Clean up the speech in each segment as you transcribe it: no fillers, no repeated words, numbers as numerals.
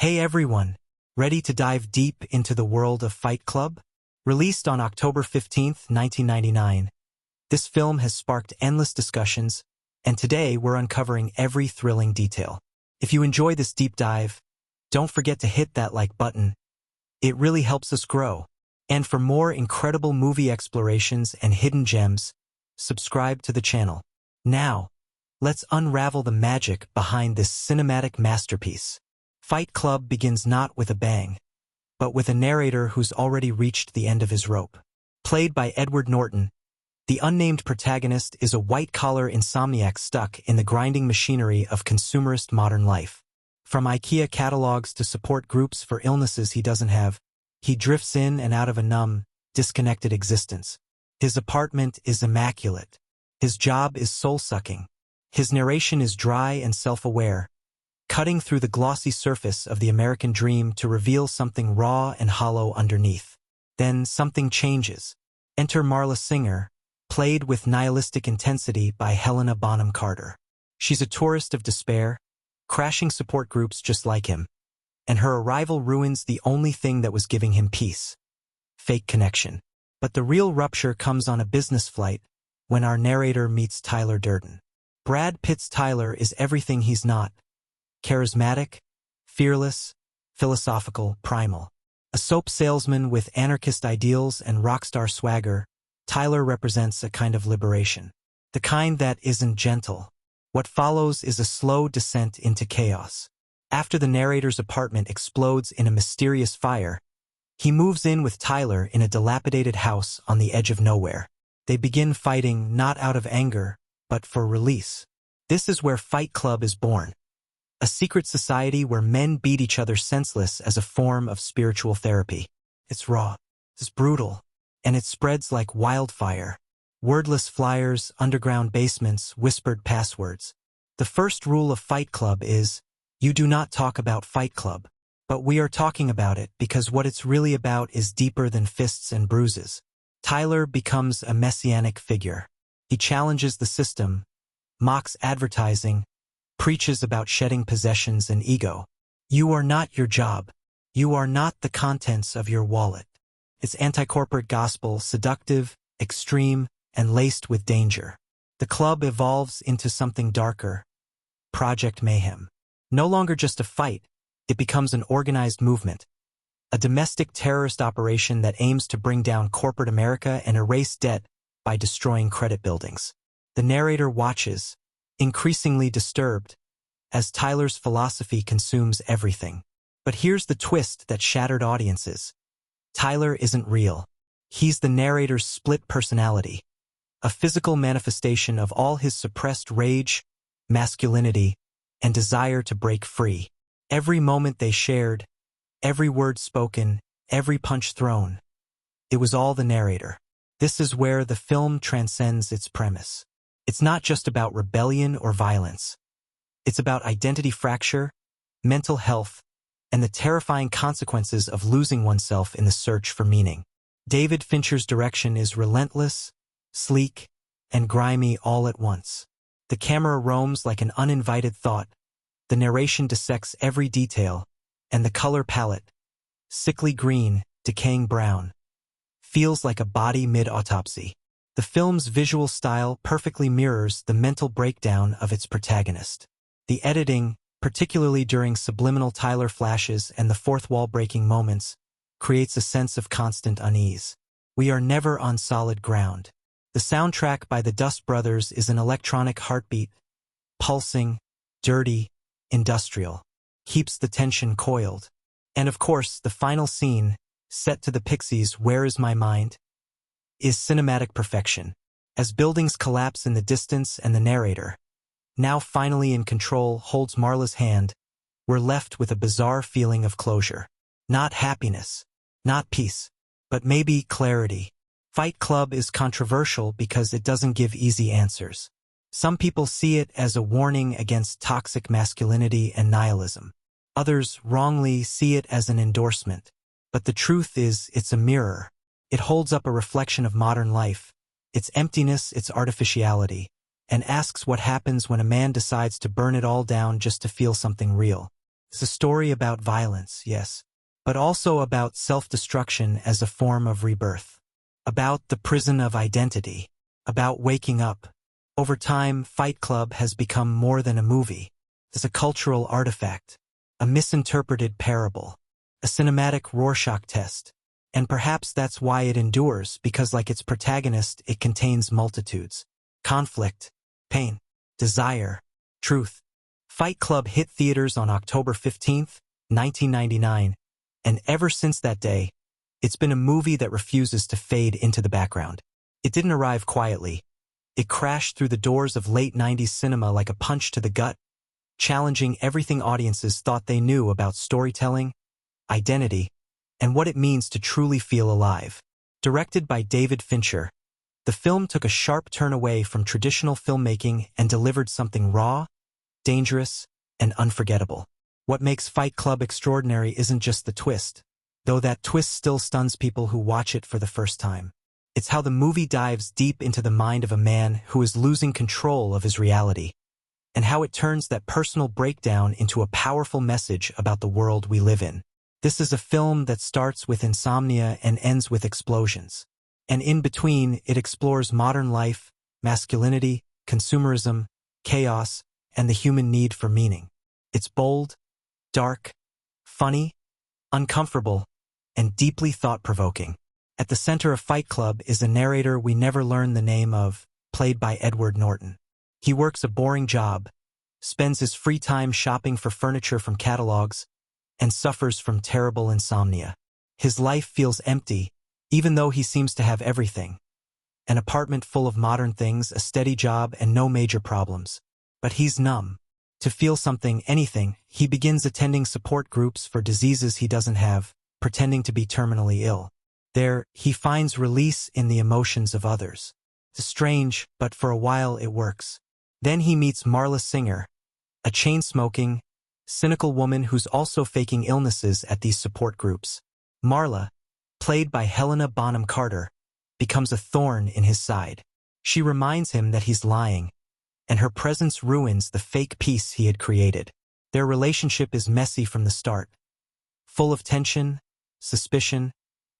Hey everyone, ready to dive deep into the world of Fight Club? Released on October 15, 1999, this film has sparked endless discussions, and today we're uncovering every thrilling detail. If you enjoy this deep dive, don't forget to hit that like button. It really helps us grow. And for more incredible movie explorations and hidden gems, subscribe to the channel. Now, let's unravel the magic behind this cinematic masterpiece. Fight Club begins not with a bang, but with a narrator who's already reached the end of his rope. Played by Edward Norton, the unnamed protagonist is a white-collar insomniac stuck in the grinding machinery of consumerist modern life. From IKEA catalogs to support groups for illnesses he doesn't have, he drifts in and out of a numb, disconnected existence. His apartment is immaculate. His job is soul-sucking. His narration is dry and self-aware, cutting through the glossy surface of the American dream to reveal something raw and hollow underneath. Then something changes. Enter Marla Singer, played with nihilistic intensity by Helena Bonham Carter. She's a tourist of despair, crashing support groups just like him, and her arrival ruins the only thing that was giving him peace: fake connection. But the real rupture comes on a business flight when our narrator meets Tyler Durden. Brad Pitt's Tyler is everything he's not: charismatic, fearless, philosophical, primal. A soap salesman with anarchist ideals and rock star swagger, Tyler represents a kind of liberation. The kind that isn't gentle. What follows is a slow descent into chaos. After the narrator's apartment explodes in a mysterious fire, he moves in with Tyler in a dilapidated house on the edge of nowhere. They begin fighting not out of anger, but for release. This is where Fight Club is born. A secret society where men beat each other senseless as a form of spiritual therapy. It's raw, it's brutal, and it spreads like wildfire. Wordless flyers, underground basements, whispered passwords. The first rule of Fight Club is, you do not talk about Fight Club. But we are talking about it because what it's really about is deeper than fists and bruises. Tyler becomes a messianic figure. He challenges the system, mocks advertising, preaches about shedding possessions and ego. You are not your job. You are not the contents of your wallet. It's anti-corporate gospel, seductive, extreme, and laced with danger. The club evolves into something darker: Project Mayhem. No longer just a fight, it becomes an organized movement. A domestic terrorist operation that aims to bring down corporate America and erase debt by destroying credit buildings. The narrator watches, increasingly disturbed, as Tyler's philosophy consumes everything. But here's the twist that shattered audiences. Tyler isn't real. He's the narrator's split personality, a physical manifestation of all his suppressed rage, masculinity, and desire to break free. Every moment they shared, every word spoken, every punch thrown, it was all the narrator. This is where the film transcends its premise. It's not just about rebellion or violence. It's about identity fracture, mental health, and the terrifying consequences of losing oneself in the search for meaning. David Fincher's direction is relentless, sleek, and grimy all at once. The camera roams like an uninvited thought. The narration dissects every detail, and the color palette, sickly green, decaying brown, feels like a body mid-autopsy. The film's visual style perfectly mirrors the mental breakdown of its protagonist. The editing, particularly during subliminal Tyler flashes and the fourth-wall-breaking moments, creates a sense of constant unease. We are never on solid ground. The soundtrack by the Dust Brothers is an electronic heartbeat, pulsing, dirty, industrial, keeps the tension coiled. And of course, the final scene, set to the Pixies' Where Is My Mind, is cinematic perfection. As buildings collapse in the distance and the narrator, now finally in control, holds Marla's hand, we're left with a bizarre feeling of closure. Not happiness, not peace, but maybe clarity. Fight Club is controversial because it doesn't give easy answers. Some people see it as a warning against toxic masculinity and nihilism. Others wrongly see it as an endorsement. But the truth is, it's a mirror. It holds up a reflection of modern life, its emptiness, its artificiality, and asks what happens when a man decides to burn it all down just to feel something real. It's a story about violence, yes, but also about self-destruction as a form of rebirth. About the prison of identity. About waking up. Over time, Fight Club has become more than a movie. It's a cultural artifact. A misinterpreted parable. A cinematic Rorschach test. And perhaps that's why it endures, because like its protagonist, it contains multitudes. Conflict, pain, desire, truth. Fight Club hit theaters on October 15, 1999, and ever since that day, it's been a movie that refuses to fade into the background. It didn't arrive quietly. It crashed through the doors of late 90s cinema like a punch to the gut, challenging everything audiences thought they knew about storytelling, identity, and what it means to truly feel alive. Directed by David Fincher, the film took a sharp turn away from traditional filmmaking and delivered something raw, dangerous, and unforgettable. What makes Fight Club extraordinary isn't just the twist, though that twist still stuns people who watch it for the first time. It's how the movie dives deep into the mind of a man who is losing control of his reality, and how it turns that personal breakdown into a powerful message about the world we live in. This is a film that starts with insomnia and ends with explosions. And in between, it explores modern life, masculinity, consumerism, chaos, and the human need for meaning. It's bold, dark, funny, uncomfortable, and deeply thought-provoking. At the center of Fight Club is a narrator we never learn the name of, played by Edward Norton. He works a boring job, spends his free time shopping for furniture from catalogs, and suffers from terrible insomnia. His life feels empty, even though he seems to have everything. An apartment full of modern things, a steady job, and no major problems. But he's numb. To feel something, anything, he begins attending support groups for diseases he doesn't have, pretending to be terminally ill. There, he finds release in the emotions of others. It's strange, but for a while it works. Then he meets Marla Singer, a chain-smoking, cynical woman who's also faking illnesses at these support groups. Marla, played by Helena Bonham Carter, becomes a thorn in his side. She reminds him that he's lying, and her presence ruins the fake peace he had created. Their relationship is messy from the start, full of tension, suspicion,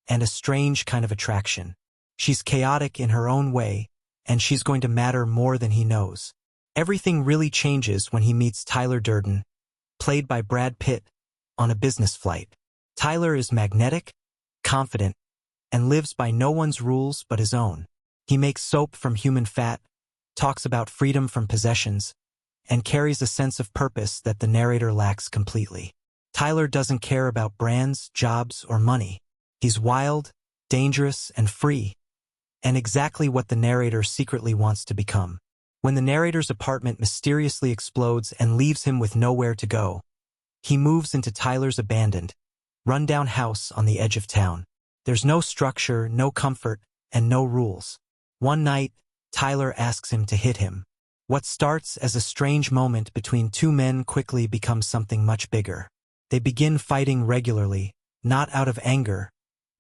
and a strange kind of attraction. She's chaotic in her own way, and she's going to matter more than he knows. Everything really changes when he meets Tyler Durden, played by Brad Pitt, on a business flight. Tyler is magnetic, confident, and lives by no one's rules but his own. He makes soap from human fat, talks about freedom from possessions, and carries a sense of purpose that the narrator lacks completely. Tyler doesn't care about brands, jobs, or money. He's wild, dangerous, and free, and exactly what the narrator secretly wants to become. When the narrator's apartment mysteriously explodes and leaves him with nowhere to go, he moves into Tyler's abandoned, run-down house on the edge of town. There's no structure, no comfort, and no rules. One night, Tyler asks him to hit him. What starts as a strange moment between two men quickly becomes something much bigger. They begin fighting regularly, not out of anger,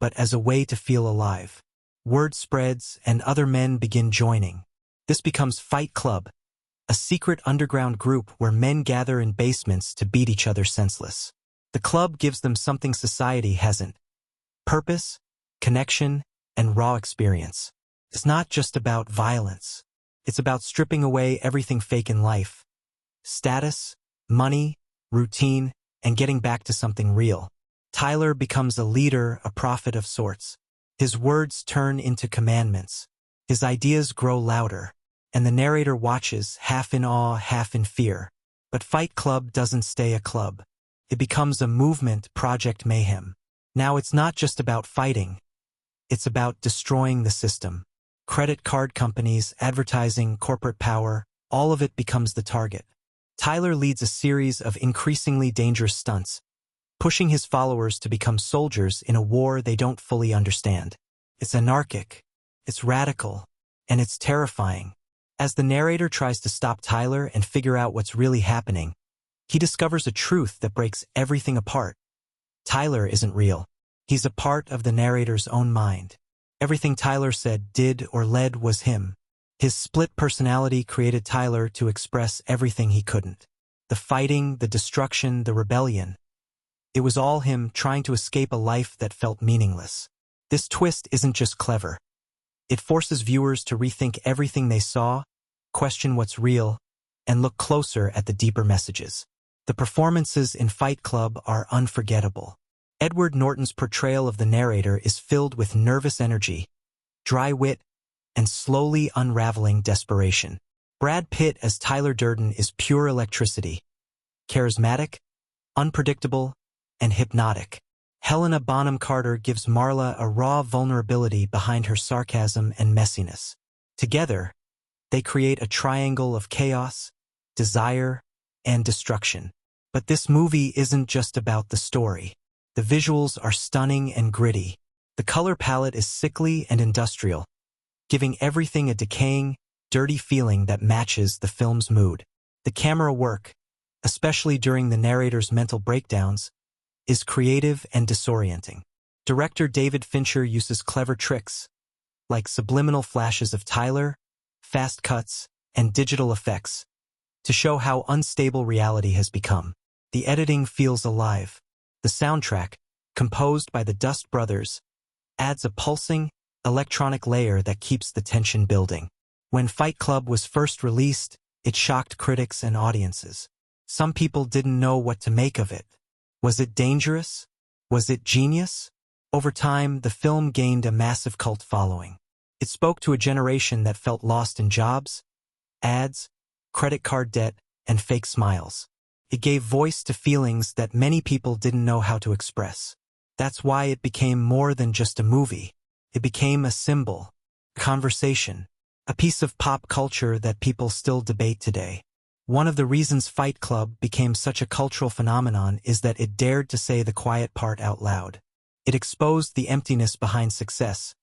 but as a way to feel alive. Word spreads, and other men begin joining. This becomes Fight Club, a secret underground group where men gather in basements to beat each other senseless. The club gives them something society hasn't: purpose, connection, and raw experience. It's not just about violence. It's about stripping away everything fake in life: status, money, routine, and getting back to something real. Tyler becomes a leader, a prophet of sorts. His words turn into commandments. His ideas grow louder, and the narrator watches, half in awe, half in fear. But Fight Club doesn't stay a club. It becomes a movement, Project Mayhem. Now it's not just about fighting. It's about destroying the system. Credit card companies, advertising, corporate power, all of it becomes the target. Tyler leads a series of increasingly dangerous stunts, pushing his followers to become soldiers in a war they don't fully understand. It's anarchic, it's radical, and it's terrifying. As the narrator tries to stop Tyler and figure out what's really happening, he discovers a truth that breaks everything apart. Tyler isn't real. He's a part of the narrator's own mind. Everything Tyler said, did, or led was him. His split personality created Tyler to express everything he couldn't. The fighting, the destruction, the rebellion. It was all him trying to escape a life that felt meaningless. This twist isn't just clever. It forces viewers to rethink everything they saw, question what's real, and look closer at the deeper messages. The performances in Fight Club are unforgettable. Edward Norton's portrayal of the narrator is filled with nervous energy, dry wit, and slowly unraveling desperation. Brad Pitt as Tyler Durden is pure electricity, charismatic, unpredictable, and hypnotic. Helena Bonham Carter gives Marla a raw vulnerability behind her sarcasm and messiness. Together, they create a triangle of chaos, desire, and destruction. But this movie isn't just about the story. The visuals are stunning and gritty. The color palette is sickly and industrial, giving everything a decaying, dirty feeling that matches the film's mood. The camera work, especially during the narrator's mental breakdowns, is creative and disorienting. Director David Fincher uses clever tricks, like subliminal flashes of Tyler, fast cuts, and digital effects, to show how unstable reality has become. The editing feels alive. The soundtrack, composed by the Dust Brothers, adds a pulsing, electronic layer that keeps the tension building. When Fight Club was first released, it shocked critics and audiences. Some people didn't know what to make of it. Was it dangerous? Was it genius? Over time, the film gained a massive cult following. It spoke to a generation that felt lost in jobs, ads, credit card debt, and fake smiles. It gave voice to feelings that many people didn't know how to express. That's why it became more than just a movie. It became a symbol, a conversation, a piece of pop culture that people still debate today. One of the reasons Fight Club became such a cultural phenomenon is that it dared to say the quiet part out loud. It exposed the emptiness behind success,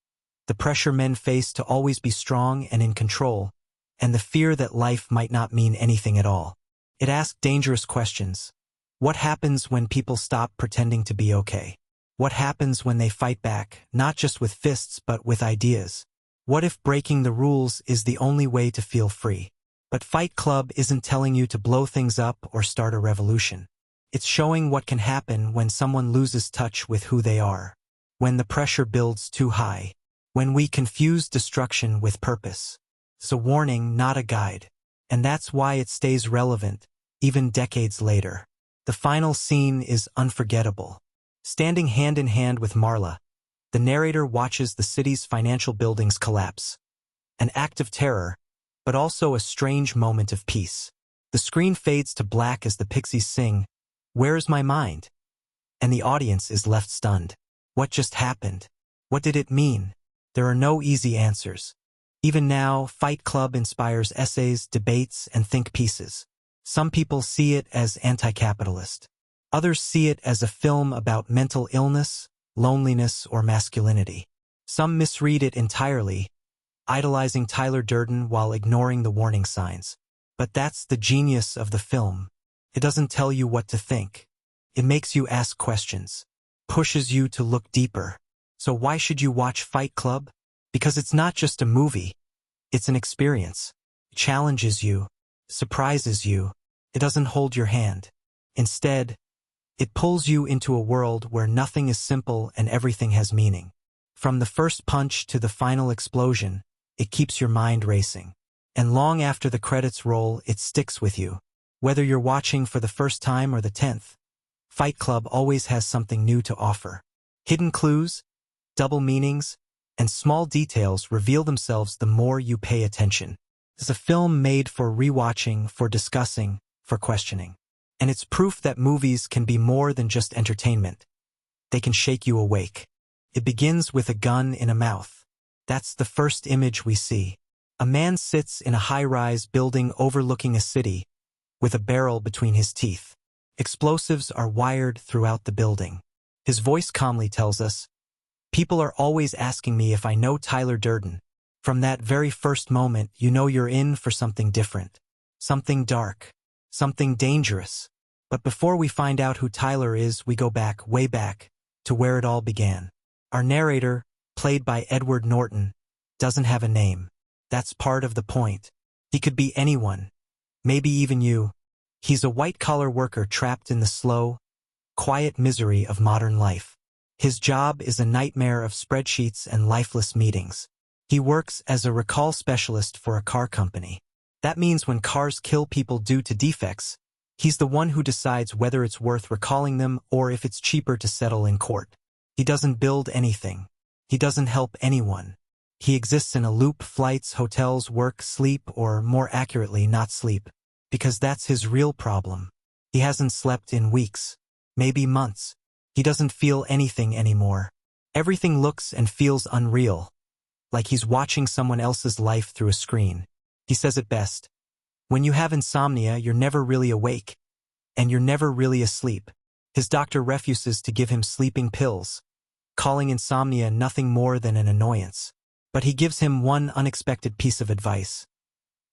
the pressure men face to always be strong and in control, and the fear that life might not mean anything at all. It asked dangerous questions. What happens when people stop pretending to be okay? What happens when they fight back, not just with fists but with ideas? What if breaking the rules is the only way to feel free? But Fight Club isn't telling you to blow things up or start a revolution. It's showing what can happen when someone loses touch with who they are, when the pressure builds too high, when we confuse destruction with purpose. It's a warning, not a guide. And that's why it stays relevant, even decades later. The final scene is unforgettable. Standing hand in hand with Marla, the narrator watches the city's financial buildings collapse. An act of terror, but also a strange moment of peace. The screen fades to black as the Pixies sing, "Where's My Mind?" And the audience is left stunned. What just happened? What did it mean? There are no easy answers. Even now, Fight Club inspires essays, debates, and think pieces. Some people see it as anti-capitalist. Others see it as a film about mental illness, loneliness, or masculinity. Some misread it entirely, idolizing Tyler Durden while ignoring the warning signs. But that's the genius of the film. It doesn't tell you what to think. It makes you ask questions, pushes you to look deeper. So why should you watch Fight Club? Because it's not just a movie. It's an experience. It challenges you, surprises you. It doesn't hold your hand. Instead, it pulls you into a world where nothing is simple and everything has meaning. From the first punch to the final explosion, it keeps your mind racing. And long after the credits roll, it sticks with you. Whether you're watching for the first time or the 10th, Fight Club always has something new to offer. Hidden clues, double meanings, and small details reveal themselves the more you pay attention. It's a film made for rewatching, for discussing, for questioning. And it's proof that movies can be more than just entertainment. They can shake you awake. It begins with a gun in a mouth. That's the first image we see. A man sits in a high-rise building overlooking a city, with a barrel between his teeth. Explosives are wired throughout the building. His voice calmly tells us, "People are always asking me if I know Tyler Durden." From that very first moment, you know you're in for something different. Something dark. Something dangerous. But before we find out who Tyler is, we go back, way back, to where it all began. Our narrator, played by Edward Norton, doesn't have a name. That's part of the point. He could be anyone. Maybe even you. He's a white-collar worker trapped in the slow, quiet misery of modern life. His job is a nightmare of spreadsheets and lifeless meetings. He works as a recall specialist for a car company. That means when cars kill people due to defects, he's the one who decides whether it's worth recalling them or if it's cheaper to settle in court. He doesn't build anything. He doesn't help anyone. He exists in a loop: flights, hotels, work, sleep, or more accurately, not sleep. Because that's his real problem. He hasn't slept in weeks, maybe months. He doesn't feel anything anymore. Everything looks and feels unreal, like he's watching someone else's life through a screen. He says it best: when you have insomnia, you're never really awake, and you're never really asleep. His doctor refuses to give him sleeping pills, calling insomnia nothing more than an annoyance. But he gives him one unexpected piece of advice.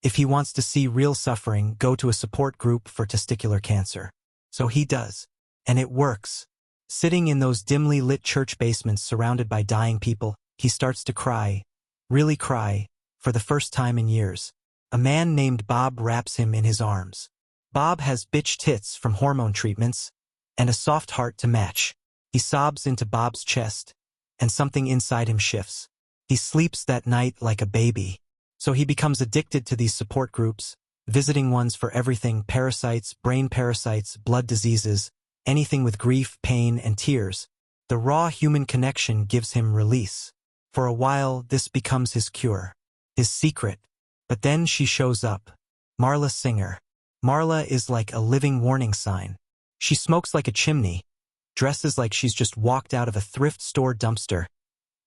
If he wants to see real suffering, go to a support group for testicular cancer. So he does. And it works. Sitting in those dimly lit church basements surrounded by dying people, he starts to cry, really cry, for the first time in years. A man named Bob wraps him in his arms. Bob has bitch tits from hormone treatments, and a soft heart to match. He sobs into Bob's chest, and something inside him shifts. He sleeps that night like a baby. So he becomes addicted to these support groups, visiting ones for everything: parasites, brain parasites, blood diseases, anything with grief, pain, and tears. The raw human connection gives him release. For a while, this becomes his cure, his secret. But then she shows up. Marla Singer. Marla is like a living warning sign. She smokes like a chimney, dresses like she's just walked out of a thrift store dumpster,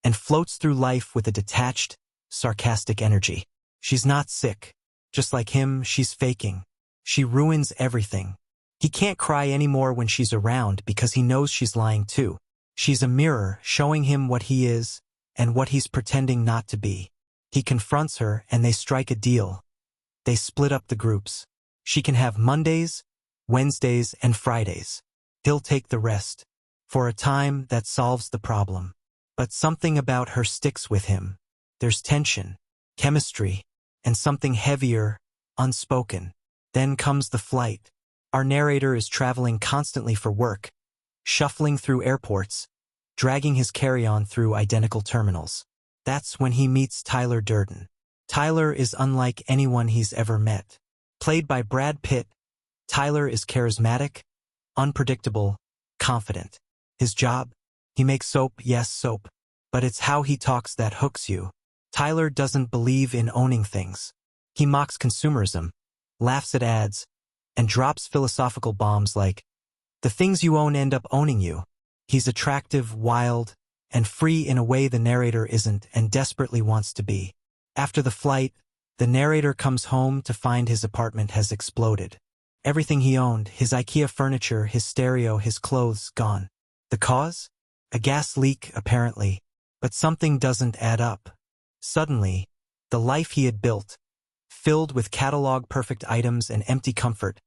and floats through life with a detached, sarcastic energy. She's not sick. Just like him, she's faking. She ruins everything. He can't cry anymore when she's around because he knows she's lying too. She's a mirror showing him what he is and what he's pretending not to be. He confronts her and they strike a deal. They split up the groups. She can have Mondays, Wednesdays, and Fridays. He'll take the rest. For a time, that solves the problem. But something about her sticks with him. There's tension, chemistry, and something heavier, unspoken. Then comes the flight. Our narrator is traveling constantly for work, shuffling through airports, dragging his carry-on through identical terminals. That's when he meets Tyler Durden. Tyler is unlike anyone he's ever met. Played by Brad Pitt, Tyler is charismatic, unpredictable, confident. His job? He makes soap, yes, soap. But it's how he talks that hooks you. Tyler doesn't believe in owning things. He mocks consumerism, laughs at ads, and drops philosophical bombs like, the things you own end up owning you. He's attractive, wild, and free in a way the narrator isn't and desperately wants to be. After the flight, the narrator comes home to find his apartment has exploded. Everything he owned, his IKEA furniture, his stereo, his clothes, gone. The cause? A gas leak, apparently. But something doesn't add up. Suddenly, the life he had built, filled with catalog-perfect items and empty comfort,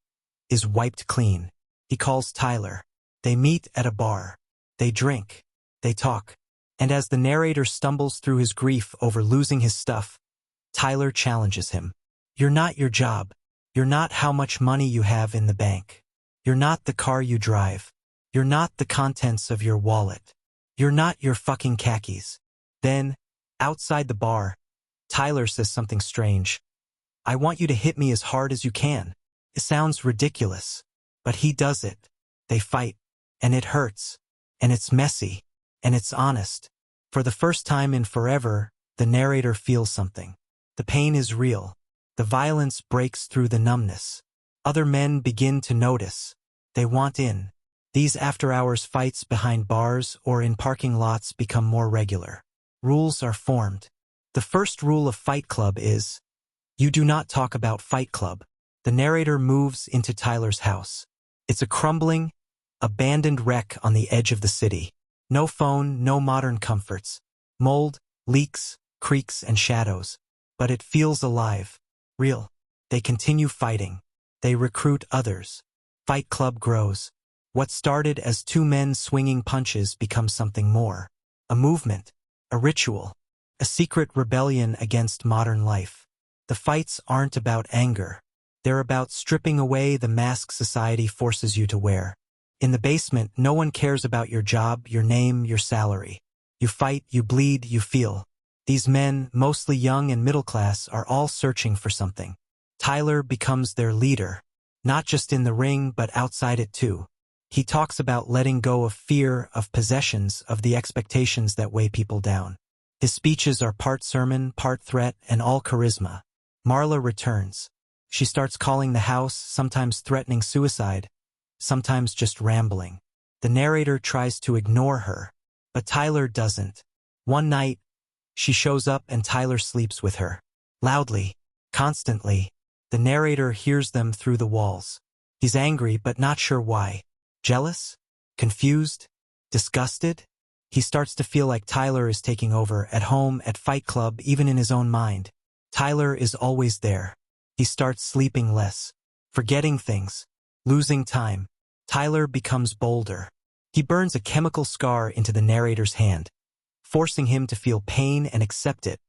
is wiped clean. He calls Tyler. They meet at a bar. They drink. They talk. And as the narrator stumbles through his grief over losing his stuff, Tyler challenges him. You're not your job. You're not how much money you have in the bank. You're not the car you drive. You're not the contents of your wallet. You're not your fucking khakis. Then, outside the bar, Tyler says something strange. I want you to hit me as hard as you can. It sounds ridiculous, but he does it. They fight, and it hurts, and it's messy, and it's honest. For the first time in forever, the narrator feels something. The pain is real. The violence breaks through the numbness. Other men begin to notice. They want in. These after-hours fights behind bars or in parking lots become more regular. Rules are formed. The first rule of Fight Club is, you do not talk about Fight Club. The narrator moves into Tyler's house. It's a crumbling, abandoned wreck on the edge of the city. No phone, no modern comforts. Mold, leaks, creaks, and shadows. But it feels alive. Real. They continue fighting. They recruit others. Fight Club grows. What started as two men swinging punches becomes something more. A movement. A ritual. A secret rebellion against modern life. The fights aren't about anger. They're about stripping away the mask society forces you to wear. In the basement, no one cares about your job, your name, your salary. You fight, you bleed, you feel. These men, mostly young and middle class, are all searching for something. Tyler becomes their leader, not just in the ring but outside it too. He talks about letting go of fear, of possessions, of the expectations that weigh people down. His speeches are part sermon, part threat, and all charisma. Marla returns. She starts calling the house, sometimes threatening suicide, sometimes just rambling. The narrator tries to ignore her, but Tyler doesn't. One night, she shows up and Tyler sleeps with her. Loudly, constantly. The narrator hears them through the walls. He's angry but not sure why. Jealous? Confused? Disgusted? He starts to feel like Tyler is taking over, at home, at Fight Club, even in his own mind. Tyler is always there. He starts sleeping less, forgetting things, losing time. Tyler becomes bolder. He burns a chemical scar into the narrator's hand, forcing him to feel pain and accept it,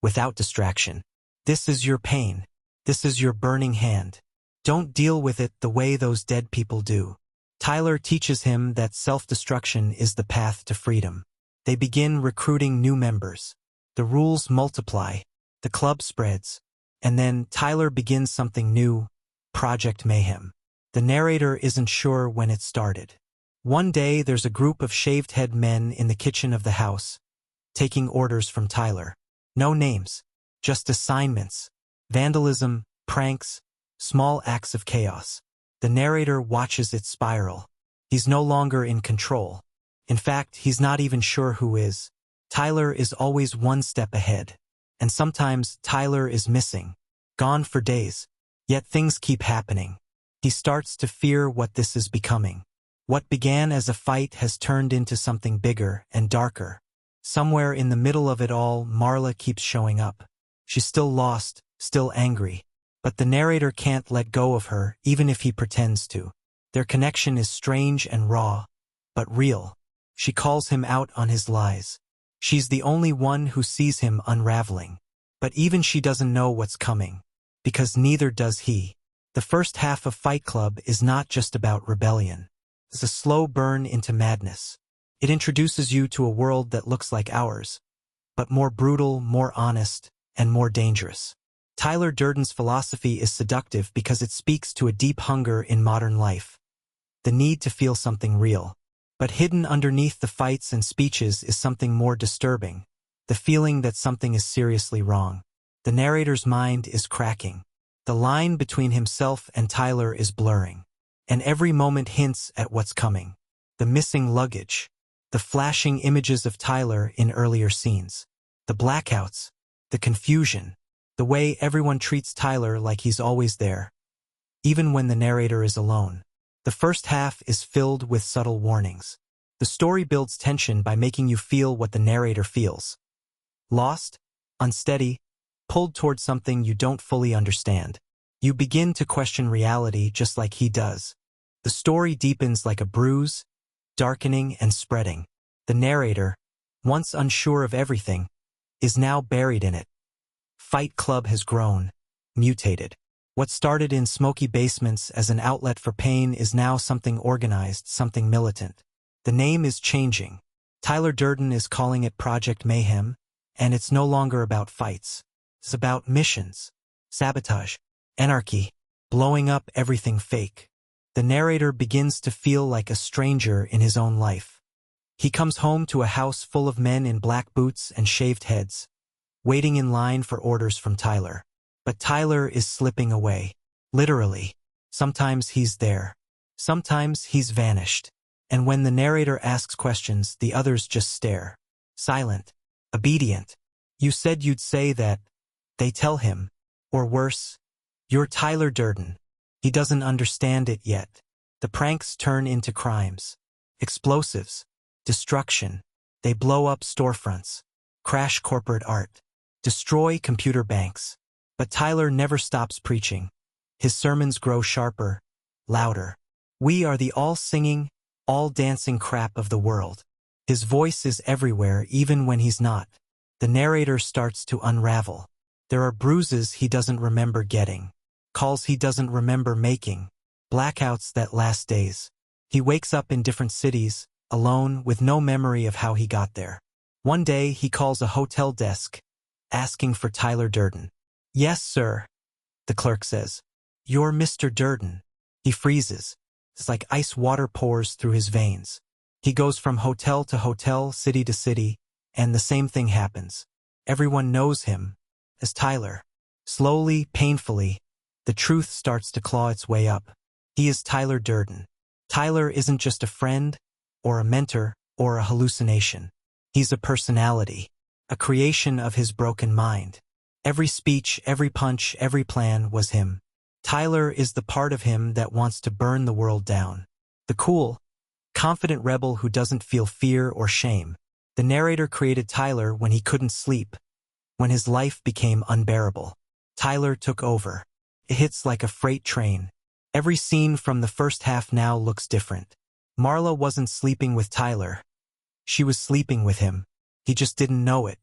without distraction. This is your pain. This is your burning hand. Don't deal with it the way those dead people do. Tyler teaches him that self-destruction is the path to freedom. They begin recruiting new members. The rules multiply. The club spreads. And then Tyler begins something new, Project Mayhem. The narrator isn't sure when it started. One day there's a group of shaved-head men in the kitchen of the house, taking orders from Tyler. No names, just assignments, vandalism, pranks, small acts of chaos. The narrator watches it spiral. He's no longer in control. In fact, he's not even sure who is. Tyler is always one step ahead. And sometimes Tyler is missing, gone for days. Yet things keep happening. He starts to fear what this is becoming. What began as a fight has turned into something bigger and darker. Somewhere in the middle of it all, Marla keeps showing up. She's still lost, still angry. But the narrator can't let go of her, even if he pretends to. Their connection is strange and raw, but real. She calls him out on his lies. She's the only one who sees him unraveling. But even she doesn't know what's coming, because neither does he. The first half of Fight Club is not just about rebellion. It's a slow burn into madness. It introduces you to a world that looks like ours, but more brutal, more honest, and more dangerous. Tyler Durden's philosophy is seductive because it speaks to a deep hunger in modern life. The need to feel something real. But hidden underneath the fights and speeches is something more disturbing, the feeling that something is seriously wrong. The narrator's mind is cracking. The line between himself and Tyler is blurring. And every moment hints at what's coming. The missing luggage. The flashing images of Tyler in earlier scenes. The blackouts. The confusion. The way everyone treats Tyler like he's always there, even when the narrator is alone. The first half is filled with subtle warnings. The story builds tension by making you feel what the narrator feels. Lost, unsteady, pulled toward something you don't fully understand. You begin to question reality just like he does. The story deepens like a bruise, darkening and spreading. The narrator, once unsure of everything, is now buried in it. Fight Club has grown, mutated. What started in smoky basements as an outlet for pain is now something organized, something militant. The name is changing. Tyler Durden is calling it Project Mayhem, and it's no longer about fights. It's about missions, sabotage, anarchy, blowing up everything fake. The narrator begins to feel like a stranger in his own life. He comes home to a house full of men in black boots and shaved heads, waiting in line for orders from Tyler. But Tyler is slipping away. Literally. Sometimes he's there. Sometimes he's vanished. And when the narrator asks questions, the others just stare. Silent. Obedient. You said you'd say that. They tell him. Or worse, you're Tyler Durden. He doesn't understand it yet. The pranks turn into crimes. Explosives. Destruction. They blow up storefronts. Crash corporate art. Destroy computer banks. But Tyler never stops preaching. His sermons grow sharper, louder. We are the all-singing, all-dancing crap of the world. His voice is everywhere, even when he's not. The narrator starts to unravel. There are bruises he doesn't remember getting. calls he doesn't remember making, blackouts that last days. He wakes up in different cities, alone, with no memory of how he got there. One day, he calls a hotel desk, asking for Tyler Durden. "Yes, sir," the clerk says. "You're Mr. Durden." He freezes. It's like ice water pours through his veins. He goes from hotel to hotel, city to city, and the same thing happens. Everyone knows him as Tyler. Slowly, painfully, the truth starts to claw its way up. He is Tyler Durden. Tyler isn't just a friend, or a mentor, or a hallucination. He's a personality, a creation of his broken mind. Every speech, every punch, every plan was him. Tyler is the part of him that wants to burn the world down. The cool, confident rebel who doesn't feel fear or shame. The narrator created Tyler when he couldn't sleep, when his life became unbearable. Tyler took over. It hits like a freight train. Every scene from the first half now looks different. Marla wasn't sleeping with Tyler. She was sleeping with him. He just didn't know it.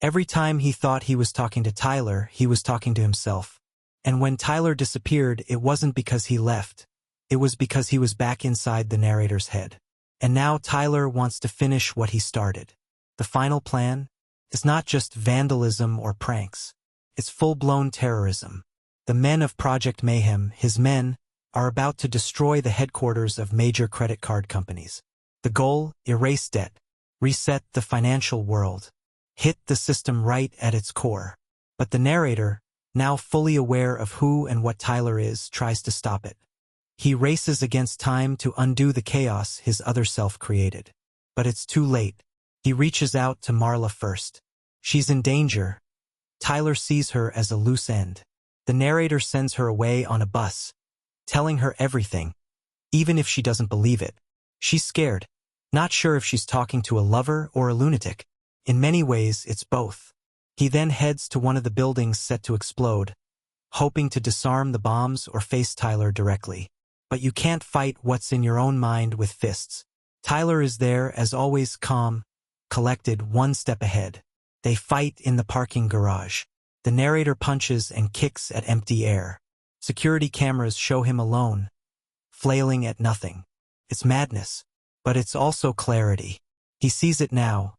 Every time he thought he was talking to Tyler, he was talking to himself. And when Tyler disappeared, it wasn't because he left. It was because he was back inside the narrator's head. And now Tyler wants to finish what he started. The final plan is not just vandalism or pranks. It's full-blown terrorism. The men of Project Mayhem, his men, are about to destroy the headquarters of major credit card companies. The goal: erase debt, reset the financial world, hit the system right at its core. But the narrator, now fully aware of who and what Tyler is, tries to stop it. He races against time to undo the chaos his other self created. But it's too late. He reaches out to Marla first. She's in danger. Tyler sees her as a loose end. The narrator sends her away on a bus, telling her everything, even if she doesn't believe it. She's scared, not sure if she's talking to a lover or a lunatic. In many ways, it's both. He then heads to one of the buildings set to explode, hoping to disarm the bombs or face Tyler directly. But you can't fight what's in your own mind with fists. Tyler is there, as always, calm, collected, one step ahead. They fight in the parking garage. The narrator punches and kicks at empty air. Security cameras show him alone, flailing at nothing. It's madness, but it's also clarity. He sees it now.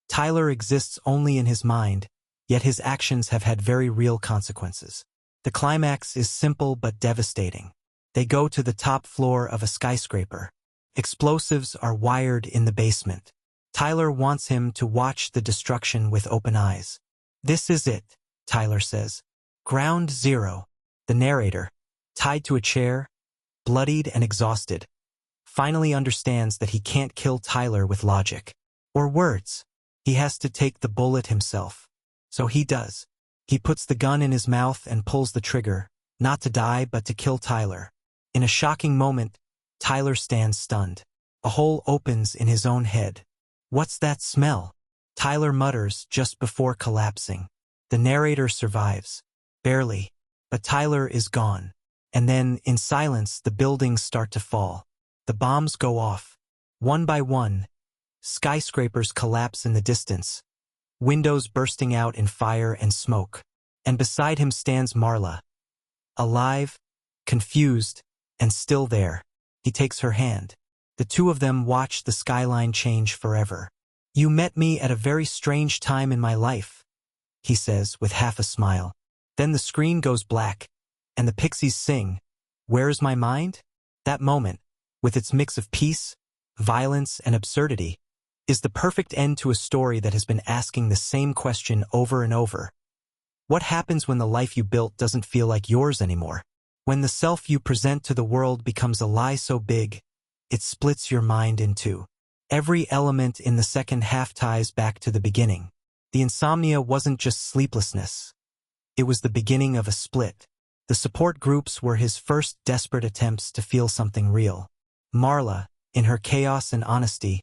Tyler exists only in his mind, yet his actions have had very real consequences. The climax is simple but devastating. They go to the top floor of a skyscraper. Explosives are wired in the basement. Tyler wants him to watch the destruction with open eyes. "This is it," Tyler says. "Ground zero." The narrator, tied to a chair, bloodied and exhausted, finally understands that he can't kill Tyler with logic or words. He has to take the bullet himself. So he does. He puts the gun in his mouth and pulls the trigger, not to die but to kill Tyler. In a shocking moment, Tyler stands stunned. A hole opens in his own head. "What's that smell?" Tyler mutters just before collapsing. The narrator survives. Barely. But Tyler is gone. And then, in silence, the buildings start to fall. The bombs go off. One by one, skyscrapers collapse in the distance, windows bursting out in fire and smoke. And beside him stands Marla. Alive, confused, and still there. He takes her hand. The two of them watch the skyline change forever. "You met me at a very strange time in my life," he says with half a smile. Then the screen goes black, and the pixies sing, "Where is my mind?" That moment, with its mix of peace, violence, and absurdity, is the perfect end to a story that has been asking the same question over and over. What happens when the life you built doesn't feel like yours anymore? When the self you present to the world becomes a lie so big, it splits your mind in two. Every element in the second half ties back to the beginning. The insomnia wasn't just sleeplessness. It was the beginning of a split. The support groups were his first desperate attempts to feel something real. Marla, in her chaos and honesty,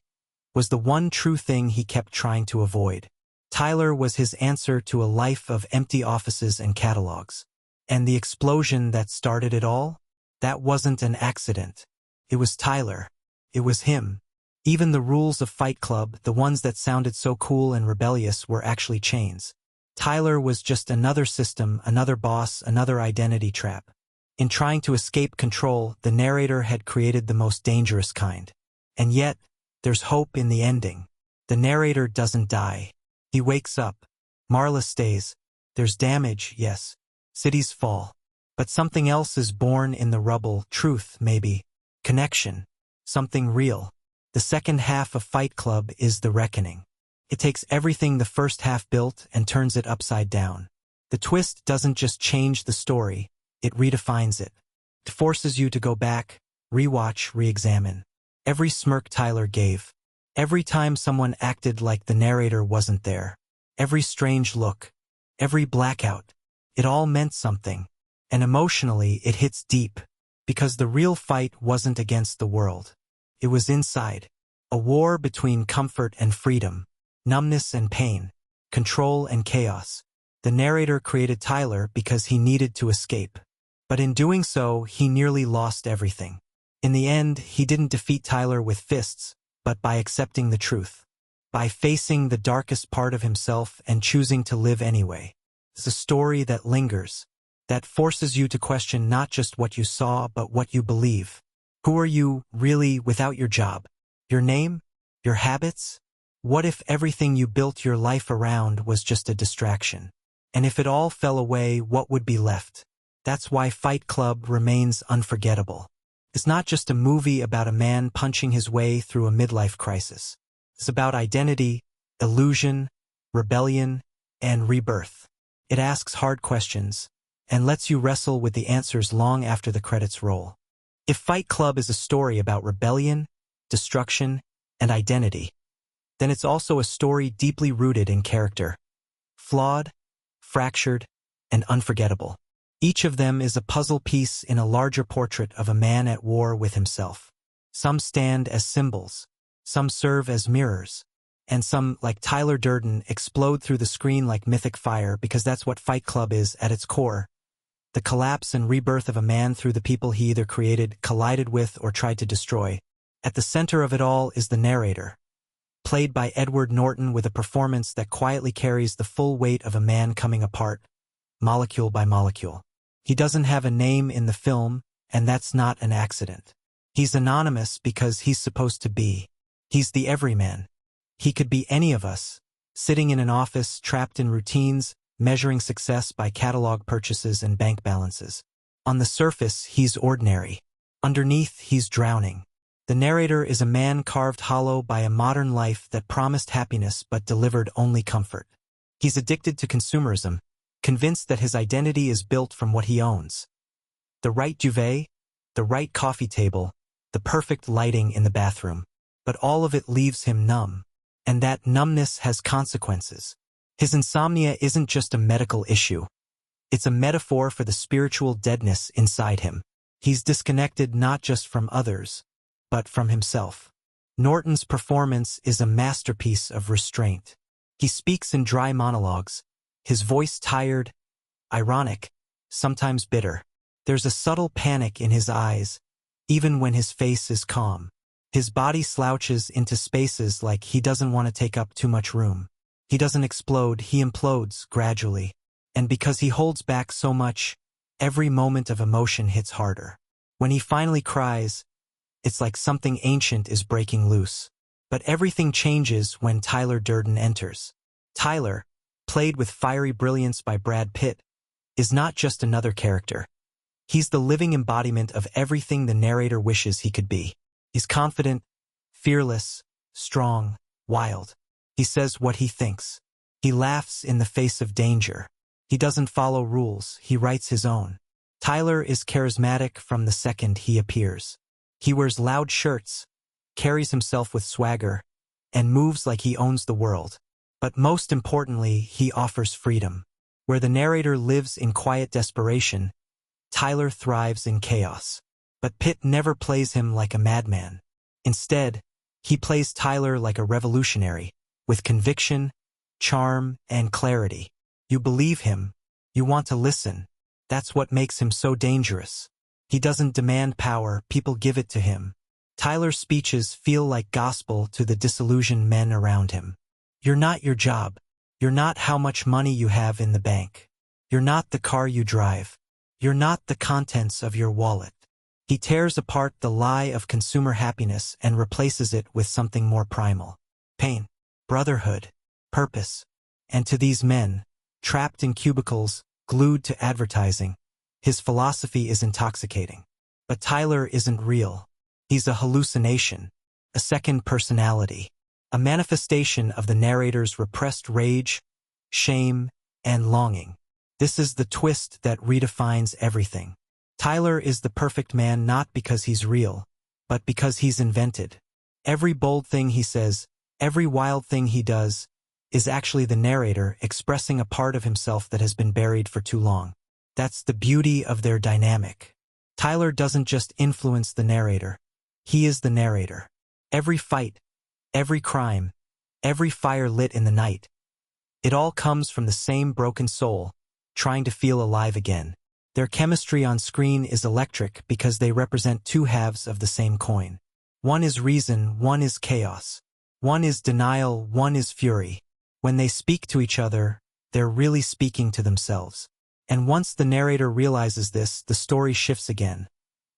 was the one true thing he kept trying to avoid. Tyler was his answer to a life of empty offices and catalogs. And the explosion that started it all? That wasn't an accident. It was Tyler. It was him. Even the rules of Fight Club, the ones that sounded so cool and rebellious, were actually chains. Tyler was just another system, another boss, another identity trap. In trying to escape control, the narrator had created the most dangerous kind. And yet, there's hope in the ending. The narrator doesn't die. He wakes up. Marla stays. There's damage, yes. Cities fall. But something else is born in the rubble, truth, maybe. Connection. Something real. The second half of Fight Club is the reckoning. It takes everything the first half built and turns it upside down. The twist doesn't just change the story, it redefines it. It forces you to go back, rewatch, re-examine. Every smirk Tyler gave. Every time someone acted like the narrator wasn't there. Every strange look. Every blackout. It all meant something. And emotionally, it hits deep. Because the real fight wasn't against the world. It was inside. A war between comfort and freedom. Numbness and pain. Control and chaos. The narrator created Tyler because he needed to escape. But in doing so, he nearly lost everything. In the end, he didn't defeat Tyler with fists, but by accepting the truth. By facing the darkest part of himself and choosing to live anyway. It's a story that lingers. That forces you to question not just what you saw, but what you believe. Who are you, really, without your job? Your name? Your habits? What if everything you built your life around was just a distraction? And if it all fell away, what would be left? That's why Fight Club remains unforgettable. It's not just a movie about a man punching his way through a midlife crisis. It's about identity, illusion, rebellion, and rebirth. It asks hard questions, and lets you wrestle with the answers long after the credits roll. If Fight Club is a story about rebellion, destruction, and identity, then it's also a story deeply rooted in character. Flawed, fractured, and unforgettable. Each of them is a puzzle piece in a larger portrait of a man at war with himself. Some stand as symbols, some serve as mirrors, and some, like Tyler Durden, explode through the screen like mythic fire because that's what Fight Club is at its core. The collapse and rebirth of a man through the people he either created, collided with, or tried to destroy. At the center of it all is the narrator, played by Edward Norton with a performance that quietly carries the full weight of a man coming apart, molecule by molecule. He doesn't have a name in the film, and that's not an accident. He's anonymous because he's supposed to be. He's the everyman. He could be any of us, sitting in an office, trapped in routines, measuring success by catalog purchases and bank balances. On the surface, he's ordinary. Underneath, he's drowning. The narrator is a man carved hollow by a modern life that promised happiness but delivered only comfort. He's addicted to consumerism, convinced that his identity is built from what he owns. The right duvet, the right coffee table, the perfect lighting in the bathroom. But all of it leaves him numb. And that numbness has consequences. His insomnia isn't just a medical issue. It's a metaphor for the spiritual deadness inside him. He's disconnected not just from others, but from himself. Norton's performance is a masterpiece of restraint. He speaks in dry monologues, his voice tired, ironic, sometimes bitter. There's a subtle panic in his eyes, even when his face is calm. His body slouches into spaces like he doesn't want to take up too much room. He doesn't explode, he implodes gradually. And because he holds back so much, every moment of emotion hits harder. When he finally cries, it's like something ancient is breaking loose. But everything changes when Tyler Durden enters. Tyler, played with fiery brilliance by Brad Pitt, is not just another character. He's the living embodiment of everything the narrator wishes he could be. He's confident, fearless, strong, wild. He says what he thinks. He laughs in the face of danger. He doesn't follow rules, he writes his own. Tyler is charismatic from the second he appears. He wears loud shirts, carries himself with swagger, and moves like he owns the world. But most importantly, he offers freedom. Where the narrator lives in quiet desperation, Tyler thrives in chaos. But Pitt never plays him like a madman. Instead, he plays Tyler like a revolutionary, with conviction, charm, and clarity. You believe him. You want to listen. That's what makes him so dangerous. He doesn't demand power, people give it to him. Tyler's speeches feel like gospel to the disillusioned men around him. You're not your job. You're not how much money you have in the bank. You're not the car you drive. You're not the contents of your wallet. He tears apart the lie of consumer happiness and replaces it with something more primal. Pain, brotherhood, purpose. And to these men, trapped in cubicles, glued to advertising, his philosophy is intoxicating. But Tyler isn't real. He's a hallucination, a second personality, a manifestation of the narrator's repressed rage, shame, and longing. This is the twist that redefines everything. Tyler is the perfect man not because he's real, but because he's invented. Every bold thing he says, every wild thing he does, is actually the narrator expressing a part of himself that has been buried for too long. That's the beauty of their dynamic. Tyler doesn't just influence the narrator. He is the narrator. Every fight, every crime, every fire lit in the night, it all comes from the same broken soul, trying to feel alive again. Their chemistry on screen is electric because they represent two halves of the same coin. One is reason, one is chaos. One is denial, one is fury. When they speak to each other, they're really speaking to themselves. And once the narrator realizes this, the story shifts again.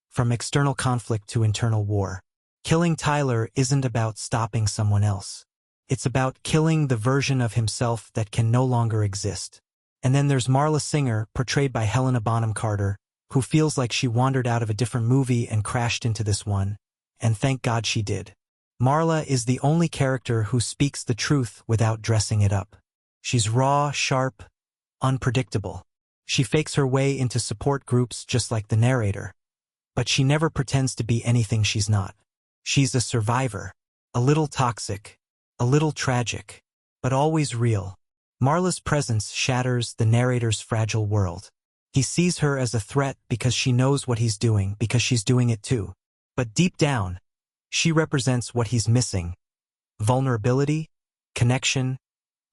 From external conflict to internal war. Killing Tyler isn't about stopping someone else. It's about killing the version of himself that can no longer exist. And then there's Marla Singer, portrayed by Helena Bonham Carter, who feels like she wandered out of a different movie and crashed into this one, and thank God she did. Marla is the only character who speaks the truth without dressing it up. She's raw, sharp, unpredictable. She fakes her way into support groups just like the narrator. But she never pretends to be anything she's not. She's a survivor, a little toxic, a little tragic, but always real. Marla's presence shatters the narrator's fragile world. He sees her as a threat because she knows what he's doing, because she's doing it too. But deep down, she represents what he's missing: vulnerability, connection,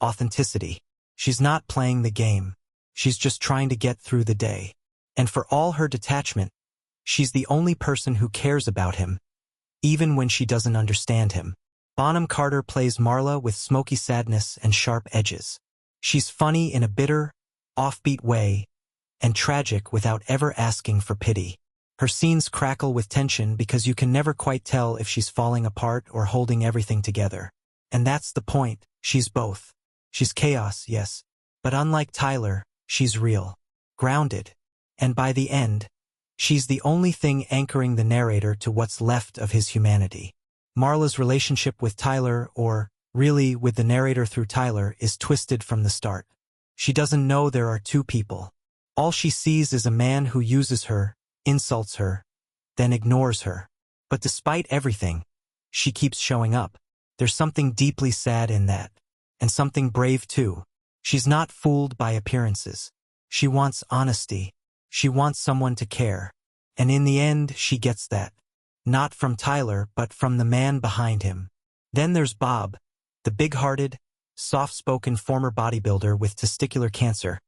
authenticity. She's not playing the game. She's just trying to get through the day. And for all her detachment, she's the only person who cares about him, even when she doesn't understand him. Bonham Carter plays Marla with smoky sadness and sharp edges. She's funny in a bitter, offbeat way, and tragic without ever asking for pity. Her scenes crackle with tension because you can never quite tell if she's falling apart or holding everything together. And that's the point, she's both. She's chaos, yes, but unlike Tyler, she's real, grounded, and by the end, she's the only thing anchoring the narrator to what's left of his humanity. Marla's relationship with Tyler, or really with the narrator through Tyler, is twisted from the start. She doesn't know there are two people. All she sees is a man who uses her, insults her, then ignores her. But despite everything, she keeps showing up. There's something deeply sad in that, and something brave too. She's not fooled by appearances. She wants honesty. She wants someone to care. And in the end, she gets that. Not from Tyler, but from the man behind him. Then there's Bob, the big-hearted, soft-spoken former bodybuilder with testicular cancer,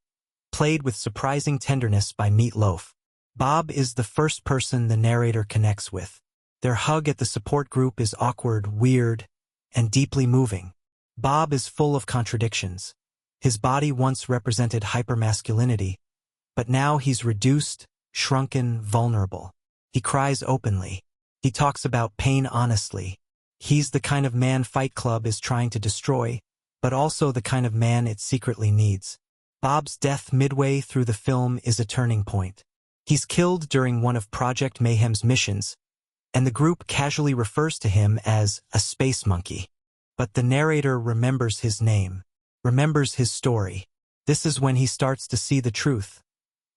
played with surprising tenderness by Loaf. Bob is the first person the narrator connects with. Their hug at the support group is awkward, weird, and deeply moving. Bob is full of contradictions. His body once represented hypermasculinity, but now he's reduced, shrunken, vulnerable. He cries openly. He talks about pain honestly. He's the kind of man Fight Club is trying to destroy, but also the kind of man it secretly needs. Bob's death midway through the film is a turning point. He's killed during one of Project Mayhem's missions, and the group casually refers to him as a space monkey. But the narrator remembers his name, remembers his story. This is when he starts to see the truth.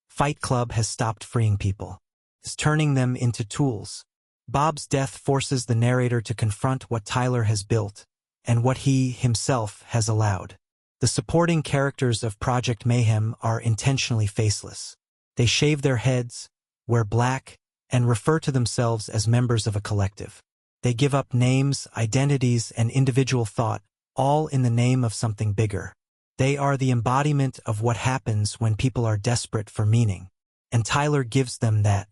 Fight Club has stopped freeing people. It's turning them into tools. Bob's death forces the narrator to confront what Tyler has built, and what he, himself, has allowed. The supporting characters of Project Mayhem are intentionally faceless. They shave their heads, wear black, and refer to themselves as members of a collective. They give up names, identities, and individual thought, all in the name of something bigger. They are the embodiment of what happens when people are desperate for meaning. And Tyler gives them that,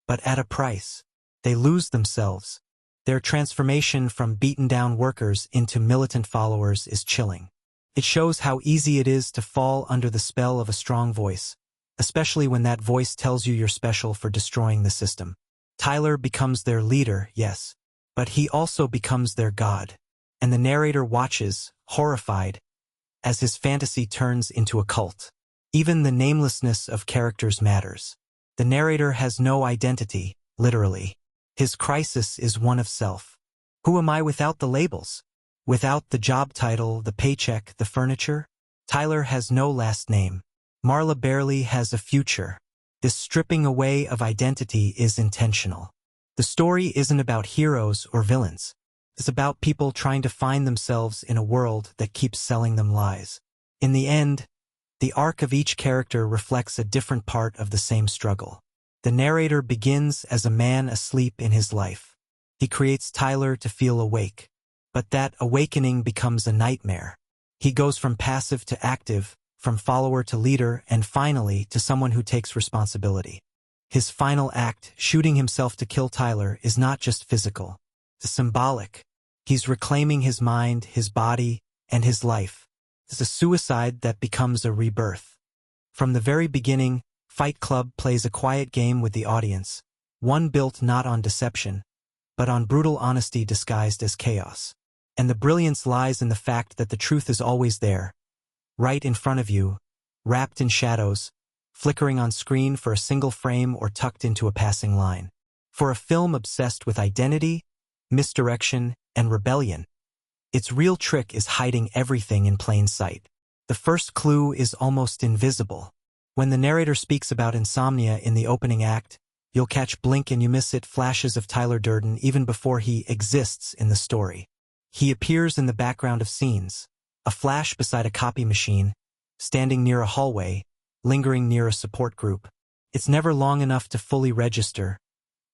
but at a price. They lose themselves. Their transformation from beaten-down workers into militant followers is chilling. It shows how easy it is to fall under the spell of a strong voice, especially when that voice tells you you're special for destroying the system. Tyler becomes their leader, yes, but he also becomes their god. And the narrator watches, horrified, as his fantasy turns into a cult. Even the namelessness of characters matters. The narrator has no identity, literally. His crisis is one of self. Who am I without the labels? Without the job title, the paycheck, the furniture? Tyler has no last name. Marla barely has a future. This stripping away of identity is intentional. The story isn't about heroes or villains. It's about people trying to find themselves in a world that keeps selling them lies. In the end, the arc of each character reflects a different part of the same struggle. The narrator begins as a man asleep in his life. He creates Tyler to feel awake. But that awakening becomes a nightmare. He goes from passive to active, from follower to leader, and finally to someone who takes responsibility. His final act, shooting himself to kill Tyler, is not just physical. It's symbolic. He's reclaiming his mind, his body, and his life. It's a suicide that becomes a rebirth. From the very beginning, Fight Club plays a quiet game with the audience, one built not on deception, but on brutal honesty disguised as chaos. And the brilliance lies in the fact that the truth is always there, right in front of you, wrapped in shadows, flickering on screen for a single frame or tucked into a passing line. For a film obsessed with identity, misdirection, and rebellion, its real trick is hiding everything in plain sight. The first clue is almost invisible. When the narrator speaks about insomnia in the opening act, you'll catch blink and you miss it flashes of Tyler Durden even before he exists in the story. He appears in the background of scenes, a flash beside a copy machine, standing near a hallway, lingering near a support group. It's never long enough to fully register,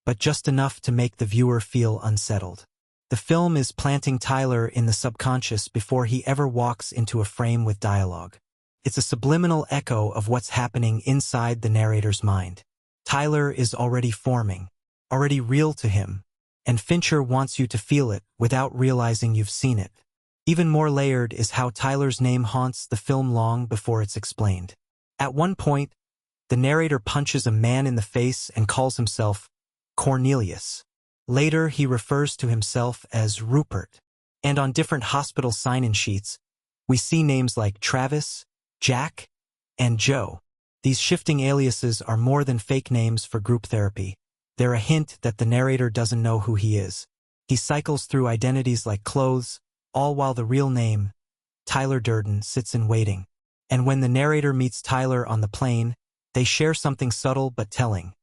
but just enough to make the viewer feel unsettled. The film is planting Tyler in the subconscious before he ever walks into a frame with dialogue. It's a subliminal echo of what's happening inside the narrator's mind. Tyler is already forming, already real to him, and Fincher wants you to feel it without realizing you've seen it. Even more layered is how Tyler's name haunts the film long before it's explained. At one point, the narrator punches a man in the face and calls himself Cornelius. Later, he refers to himself as Rupert. And on different hospital sign-in sheets, we see names like Travis, Jack, and Joe. These shifting aliases are more than fake names for group therapy. They're a hint that the narrator doesn't know who he is. He cycles through identities like clothes, all while the real name, Tyler Durden, sits in waiting. And when the narrator meets Tyler on the plane, they share something subtle but telling.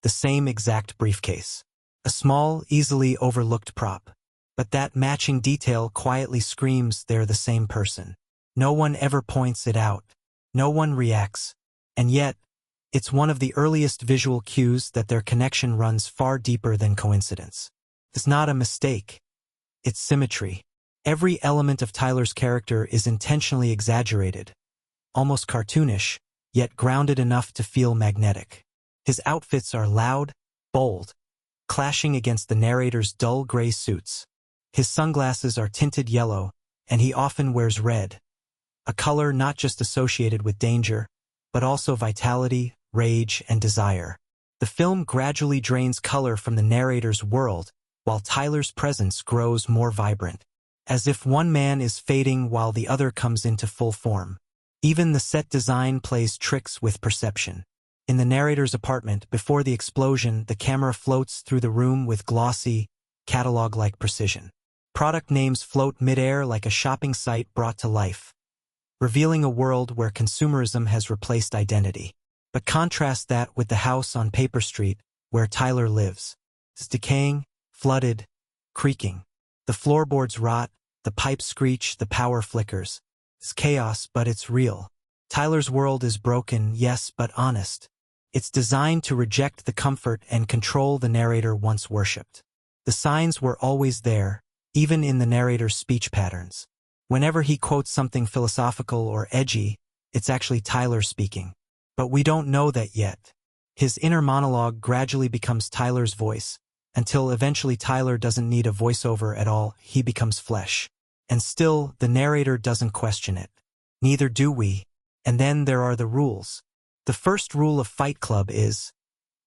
The same exact briefcase. A small, easily overlooked prop. But that matching detail quietly screams they're the same person. No one ever points it out. No one reacts. And yet, it's one of the earliest visual cues that their connection runs far deeper than coincidence. It's not a mistake. It's symmetry. Every element of Tyler's character is intentionally exaggerated, almost cartoonish, yet grounded enough to feel magnetic. His outfits are loud, bold, clashing against the narrator's dull gray suits. His sunglasses are tinted yellow, and he often wears red, a color not just associated with danger, but also vitality, rage, and desire. The film gradually drains color from the narrator's world, while Tyler's presence grows more vibrant, as if one man is fading while the other comes into full form. Even the set design plays tricks with perception. In the narrator's apartment, before the explosion, the camera floats through the room with glossy, catalog-like precision. Product names float midair like a shopping site brought to life, revealing a world where consumerism has replaced identity. But contrast that with the house on Paper Street, where Tyler lives. It's decaying, flooded, creaking. The floorboards rot, the pipes screech, the power flickers. It's chaos, but it's real. Tyler's world is broken, yes, but honest. It's designed to reject the comfort and control the narrator once worshipped. The signs were always there, even in the narrator's speech patterns. Whenever he quotes something philosophical or edgy, it's actually Tyler speaking. But we don't know that yet. His inner monologue gradually becomes Tyler's voice, until eventually Tyler doesn't need a voiceover at all, he becomes flesh. And still, the narrator doesn't question it. Neither do we. And then there are the rules. The first rule of Fight Club is,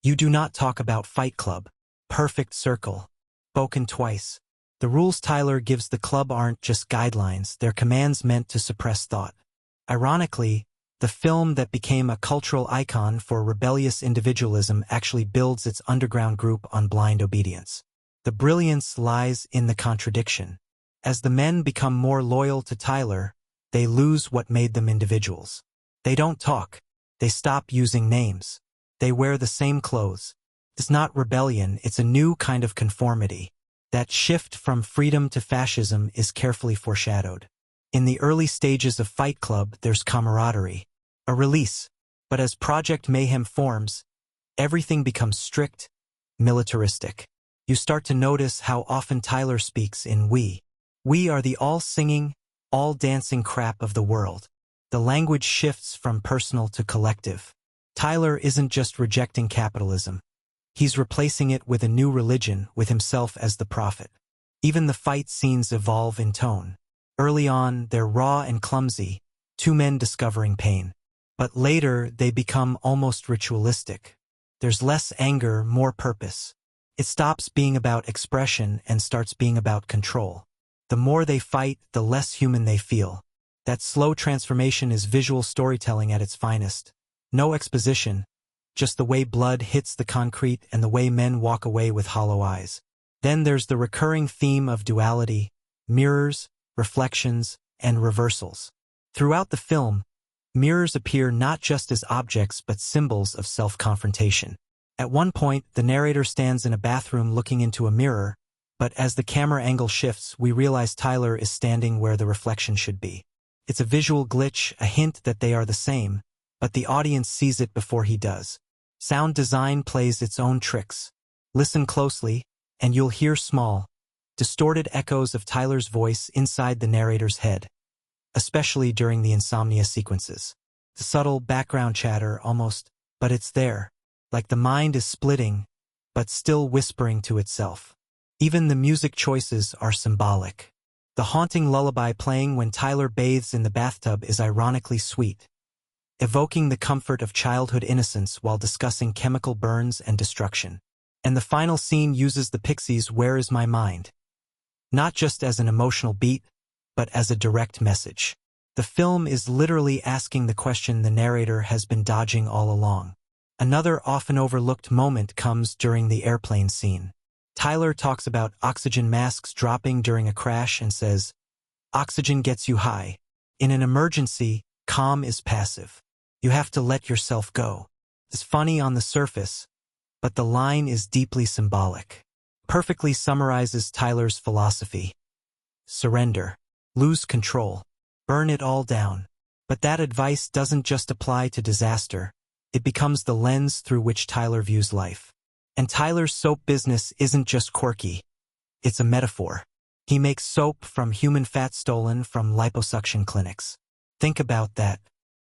you do not talk about Fight Club. Perfect circle. Spoken twice. The rules Tyler gives the club aren't just guidelines, they're commands meant to suppress thought. Ironically, the film that became a cultural icon for rebellious individualism actually builds its underground group on blind obedience. The brilliance lies in the contradiction. As the men become more loyal to Tyler, they lose what made them individuals. They don't talk. They stop using names. They wear the same clothes. It's not rebellion, it's a new kind of conformity. That shift from freedom to fascism is carefully foreshadowed. In the early stages of Fight Club, there's camaraderie, a release. But as Project Mayhem forms, everything becomes strict, militaristic. You start to notice how often Tyler speaks in we. We are the all-singing, all-dancing crap of the world. The language shifts from personal to collective. Tyler isn't just rejecting capitalism. He's replacing it with a new religion, with himself as the prophet. Even the fight scenes evolve in tone. Early on, they're raw and clumsy, two men discovering pain. But later, they become almost ritualistic. There's less anger, more purpose. It stops being about expression and starts being about control. The more they fight, the less human they feel. That slow transformation is visual storytelling at its finest. No exposition, just the way blood hits the concrete and the way men walk away with hollow eyes. Then there's the recurring theme of duality, mirrors, reflections, and reversals. Throughout the film, mirrors appear not just as objects but symbols of self-confrontation. At one point, the narrator stands in a bathroom looking into a mirror, but as the camera angle shifts, we realize Tyler is standing where the reflection should be. It's a visual glitch, a hint that they are the same, but the audience sees it before he does. Sound design plays its own tricks. Listen closely, and you'll hear small, distorted echoes of Tyler's voice inside the narrator's head, especially during the insomnia sequences. The subtle background chatter almost, but it's there, like the mind is splitting, but still whispering to itself. Even the music choices are symbolic. The haunting lullaby playing when Tyler bathes in the bathtub is ironically sweet, evoking the comfort of childhood innocence while discussing chemical burns and destruction. And the final scene uses the Pixies' "Where Is My Mind?" not just as an emotional beat, but as a direct message. The film is literally asking the question the narrator has been dodging all along. Another often overlooked moment comes during the airplane scene. Tyler talks about oxygen masks dropping during a crash and says, "Oxygen gets you high. In an emergency, calm is passive. You have to let yourself go." It's funny on the surface, but the line is deeply symbolic. Perfectly summarizes Tyler's philosophy. Surrender. Lose control. Burn it all down. But that advice doesn't just apply to disaster. It becomes the lens through which Tyler views life. And Tyler's soap business isn't just quirky. It's a metaphor. He makes soap from human fat stolen from liposuction clinics. Think about that.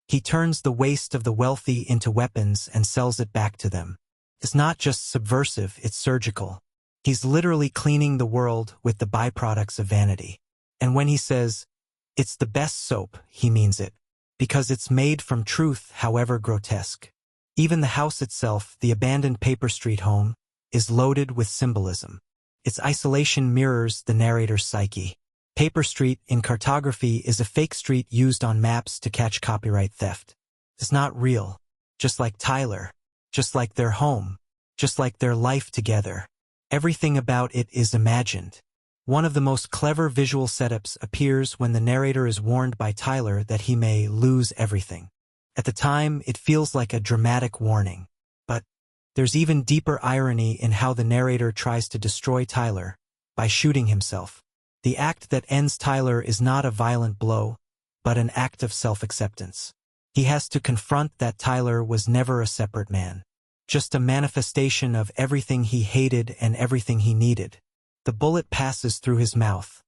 He turns the waste of the wealthy into weapons and sells it back to them. It's not just subversive, it's surgical. He's literally cleaning the world with the byproducts of vanity. And when he says, "It's the best soap," he means it. Because it's made from truth, however grotesque. Even the house itself, the abandoned Paper Street home, is loaded with symbolism. Its isolation mirrors the narrator's psyche. Paper Street in cartography is a fake street used on maps to catch copyright theft. It's not real. Just like Tyler. Just like their home. Just like their life together. Everything about it is imagined. One of the most clever visual setups appears when the narrator is warned by Tyler that he may lose everything. At the time, it feels like a dramatic warning. But there's even deeper irony in how the narrator tries to destroy Tyler by shooting himself. The act that ends Tyler is not a violent blow, but an act of self-acceptance. He has to confront that Tyler was never a separate man. Just a manifestation of everything he hated and everything he needed. The bullet passes through his mouth.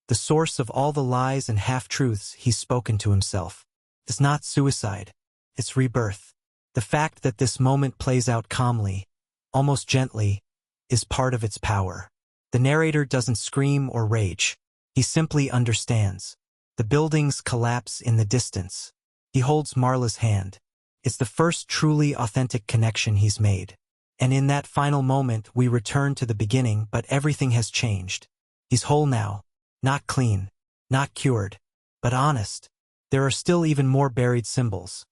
The source of all the lies and half-truths he's spoken to himself. It's not suicide. It's rebirth. The fact that this moment plays out calmly, almost gently, is part of its power. The narrator doesn't scream or rage. He simply understands. The buildings collapse in the distance. He holds Marla's hand. It's the first truly authentic connection he's made. And in that final moment, we return to the beginning, but everything has changed. He's whole now. Not clean. Not cured. But honest. There are still even more buried symbols.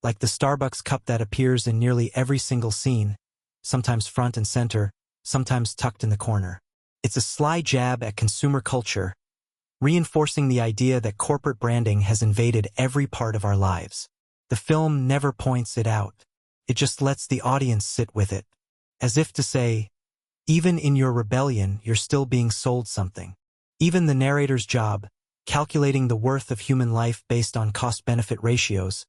Like the Starbucks cup that appears in nearly every single scene, sometimes front and center, sometimes tucked in the corner. It's a sly jab at consumer culture, reinforcing the idea that corporate branding has invaded every part of our lives. The film never points it out. It just lets the audience sit with it, as if to say, even in your rebellion, you're still being sold something. Even the narrator's job, calculating the worth of human life based on cost-benefit ratios,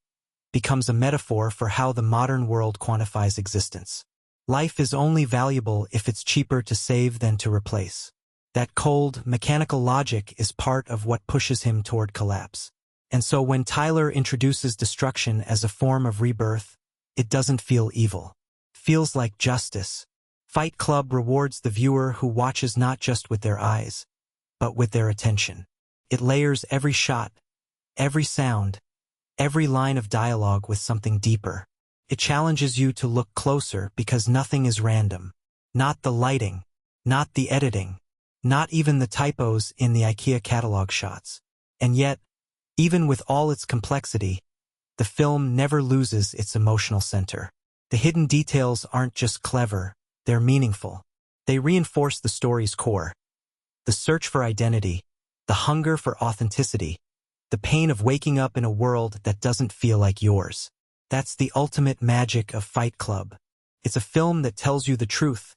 becomes a metaphor for how the modern world quantifies existence. Life is only valuable if it's cheaper to save than to replace. That cold, mechanical logic is part of what pushes him toward collapse. And so when Tyler introduces destruction as a form of rebirth, it doesn't feel evil. It feels like justice. Fight Club rewards the viewer who watches not just with their eyes, but with their attention. It layers every shot, every sound, every line of dialogue with something deeper. It challenges you to look closer because nothing is random. Not the lighting, not the editing, not even the typos in the IKEA catalog shots. And yet, even with all its complexity, the film never loses its emotional center. The hidden details aren't just clever, they're meaningful. They reinforce the story's core. The search for identity, the hunger for authenticity, the pain of waking up in a world that doesn't feel like yours. That's the ultimate magic of Fight Club. It's a film that tells you the truth,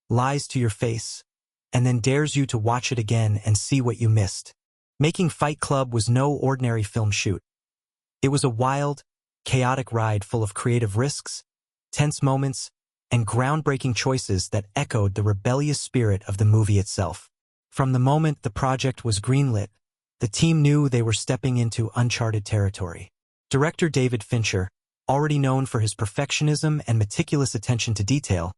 lies to your face, and then dares you to watch it again and see what you missed. Making Fight Club was no ordinary film shoot. It was a wild, chaotic ride full of creative risks, tense moments, and groundbreaking choices that echoed the rebellious spirit of the movie itself. From the moment the project was greenlit, the team knew they were stepping into uncharted territory. Director David Fincher, already known for his perfectionism and meticulous attention to detail,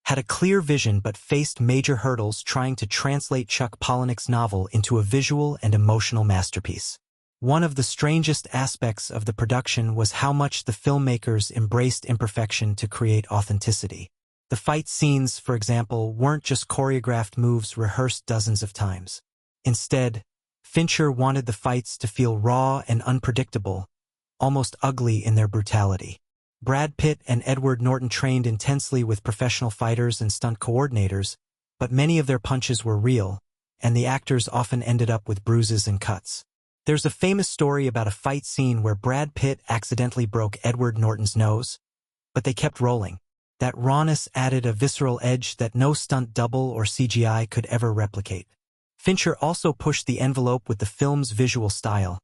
had a clear vision but faced major hurdles trying to translate Chuck Palahniuk's novel into a visual and emotional masterpiece. One of the strangest aspects of the production was how much the filmmakers embraced imperfection to create authenticity. The fight scenes, for example, weren't just choreographed moves rehearsed dozens of times. Instead, Fincher wanted the fights to feel raw and unpredictable, almost ugly in their brutality. Brad Pitt and Edward Norton trained intensely with professional fighters and stunt coordinators, but many of their punches were real, and the actors often ended up with bruises and cuts. There's a famous story about a fight scene where Brad Pitt accidentally broke Edward Norton's nose, but they kept rolling. That rawness added a visceral edge that no stunt double or CGI could ever replicate. Fincher also pushed the envelope with the film's visual style,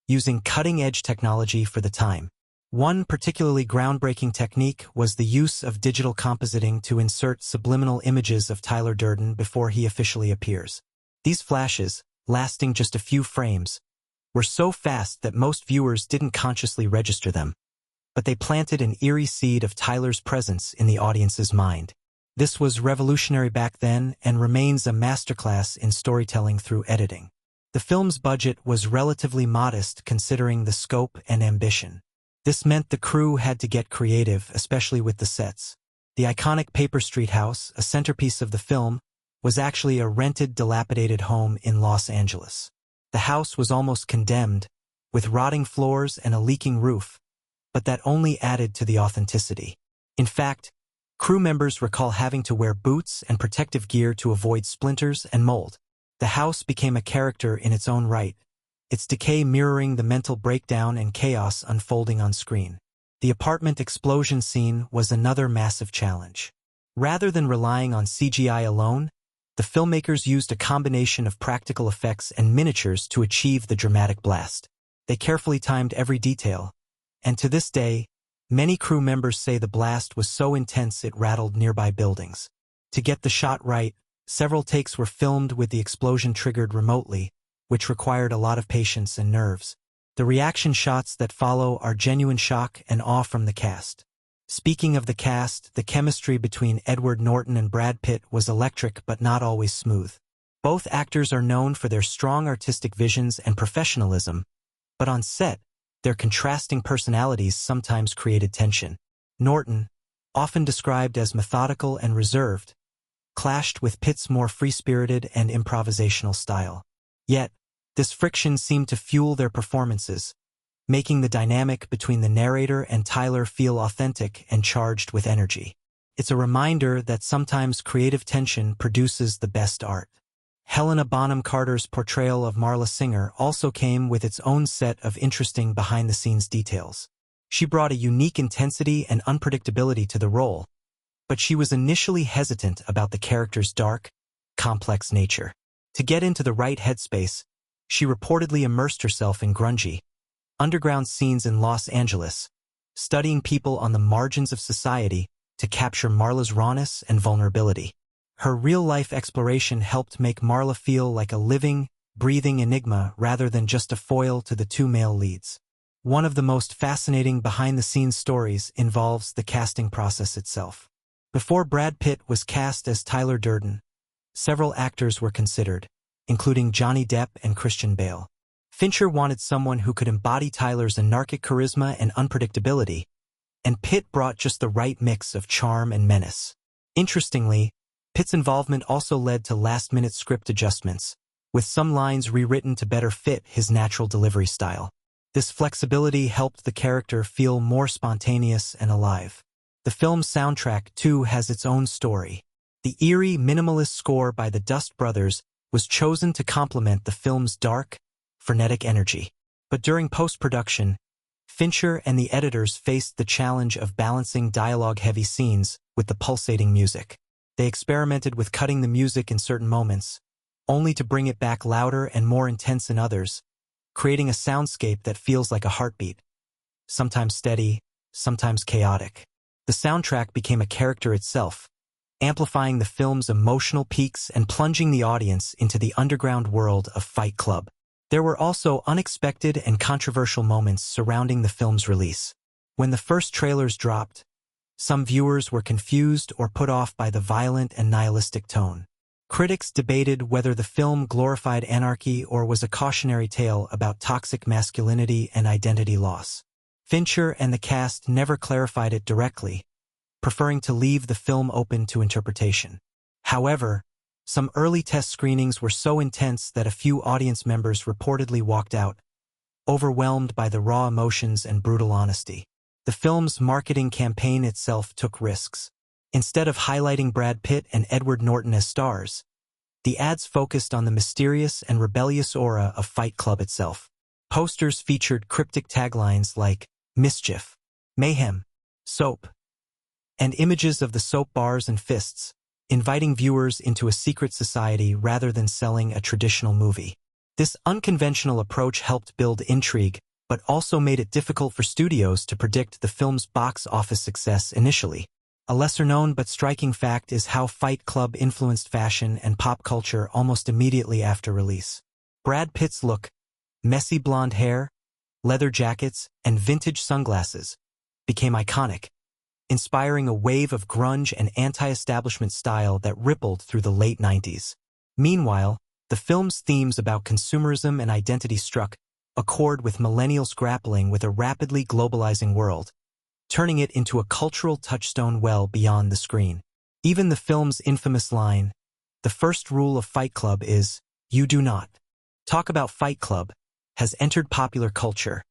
using cutting-edge technology for the time. One particularly groundbreaking technique was the use of digital compositing to insert subliminal images of Tyler Durden before he officially appears. These flashes, lasting just a few frames, were so fast that most viewers didn't consciously register them, but they planted an eerie seed of Tyler's presence in the audience's mind. This was revolutionary back then and remains a masterclass in storytelling through editing. The film's budget was relatively modest considering the scope and ambition. This meant the crew had to get creative, especially with the sets. The iconic Paper Street house, a centerpiece of the film, was actually a rented, dilapidated home in Los Angeles. The house was almost condemned, with rotting floors and a leaking roof, but that only added to the authenticity. In fact, crew members recall having to wear boots and protective gear to avoid splinters and mold. The house became a character in its own right, its decay mirroring the mental breakdown and chaos unfolding on screen. The apartment explosion scene was another massive challenge. Rather than relying on CGI alone, the filmmakers used a combination of practical effects and miniatures to achieve the dramatic blast. They carefully timed every detail, and to this day, many crew members say the blast was so intense it rattled nearby buildings. To get the shot right, several takes were filmed with the explosion triggered remotely, which required a lot of patience and nerves. The reaction shots that follow are genuine shock and awe from the cast. Speaking of the cast, the chemistry between Edward Norton and Brad Pitt was electric but not always smooth. Both actors are known for their strong artistic visions and professionalism, but on set, Their contrasting personalities sometimes created tension. Norton, often described as methodical and reserved, clashed with Pitt's more free-spirited and improvisational style. Yet, this friction seemed to fuel their performances, making the dynamic between the narrator and Tyler feel authentic and charged with energy. It's a reminder that sometimes creative tension produces the best art. Helena Bonham Carter's portrayal of Marla Singer also came with its own set of interesting behind-the-scenes details. She brought a unique intensity and unpredictability to the role, but she was initially hesitant about the character's dark, complex nature. To get into the right headspace, she reportedly immersed herself in grungy, underground scenes in Los Angeles, studying people on the margins of society to capture Marla's rawness and vulnerability. Her real-life exploration helped make Marla feel like a living, breathing enigma rather than just a foil to the two male leads. One of the most fascinating behind-the-scenes stories involves the casting process itself. Before Brad Pitt was cast as Tyler Durden, several actors were considered, including Johnny Depp and Christian Bale. Fincher wanted someone who could embody Tyler's anarchic charisma and unpredictability, and Pitt brought just the right mix of charm and menace. Interestingly, Pitt's involvement also led to last-minute script adjustments, with some lines rewritten to better fit his natural delivery style. This flexibility helped the character feel more spontaneous and alive. The film's soundtrack, too, has its own story. The eerie, minimalist score by the Dust Brothers was chosen to complement the film's dark, frenetic energy. But during post-production, Fincher and the editors faced the challenge of balancing dialogue-heavy scenes with the pulsating music. They experimented with cutting the music in certain moments, only to bring it back louder and more intense in others, creating a soundscape that feels like a heartbeat, sometimes steady, sometimes chaotic. The soundtrack became a character itself, amplifying the film's emotional peaks and plunging the audience into the underground world of Fight Club. There were also unexpected and controversial moments surrounding the film's release. When the first trailers dropped, some viewers were confused or put off by the violent and nihilistic tone. Critics debated whether the film glorified anarchy or was a cautionary tale about toxic masculinity and identity loss. Fincher and the cast never clarified it directly, preferring to leave the film open to interpretation. However, some early test screenings were so intense that a few audience members reportedly walked out, overwhelmed by the raw emotions and brutal honesty. The film's marketing campaign itself took risks. Instead of highlighting Brad Pitt and Edward Norton as stars, the ads focused on the mysterious and rebellious aura of Fight Club itself. Posters featured cryptic taglines like mischief, mayhem, soap, and images of the soap bars and fists, inviting viewers into a secret society rather than selling a traditional movie. This unconventional approach helped build intrigue, but also made it difficult for studios to predict the film's box office success initially. A lesser-known but striking fact is how Fight Club influenced fashion and pop culture almost immediately after release. Brad Pitt's look, messy blonde hair, leather jackets, and vintage sunglasses, became iconic, inspiring a wave of grunge and anti-establishment style that rippled through the late 90s. Meanwhile, the film's themes about consumerism and identity struck a chord with millennials grappling with a rapidly globalizing world, turning it into a cultural touchstone well beyond the screen. Even the film's infamous line, "The first rule of Fight Club is, you do not talk about Fight Club," has entered popular culture,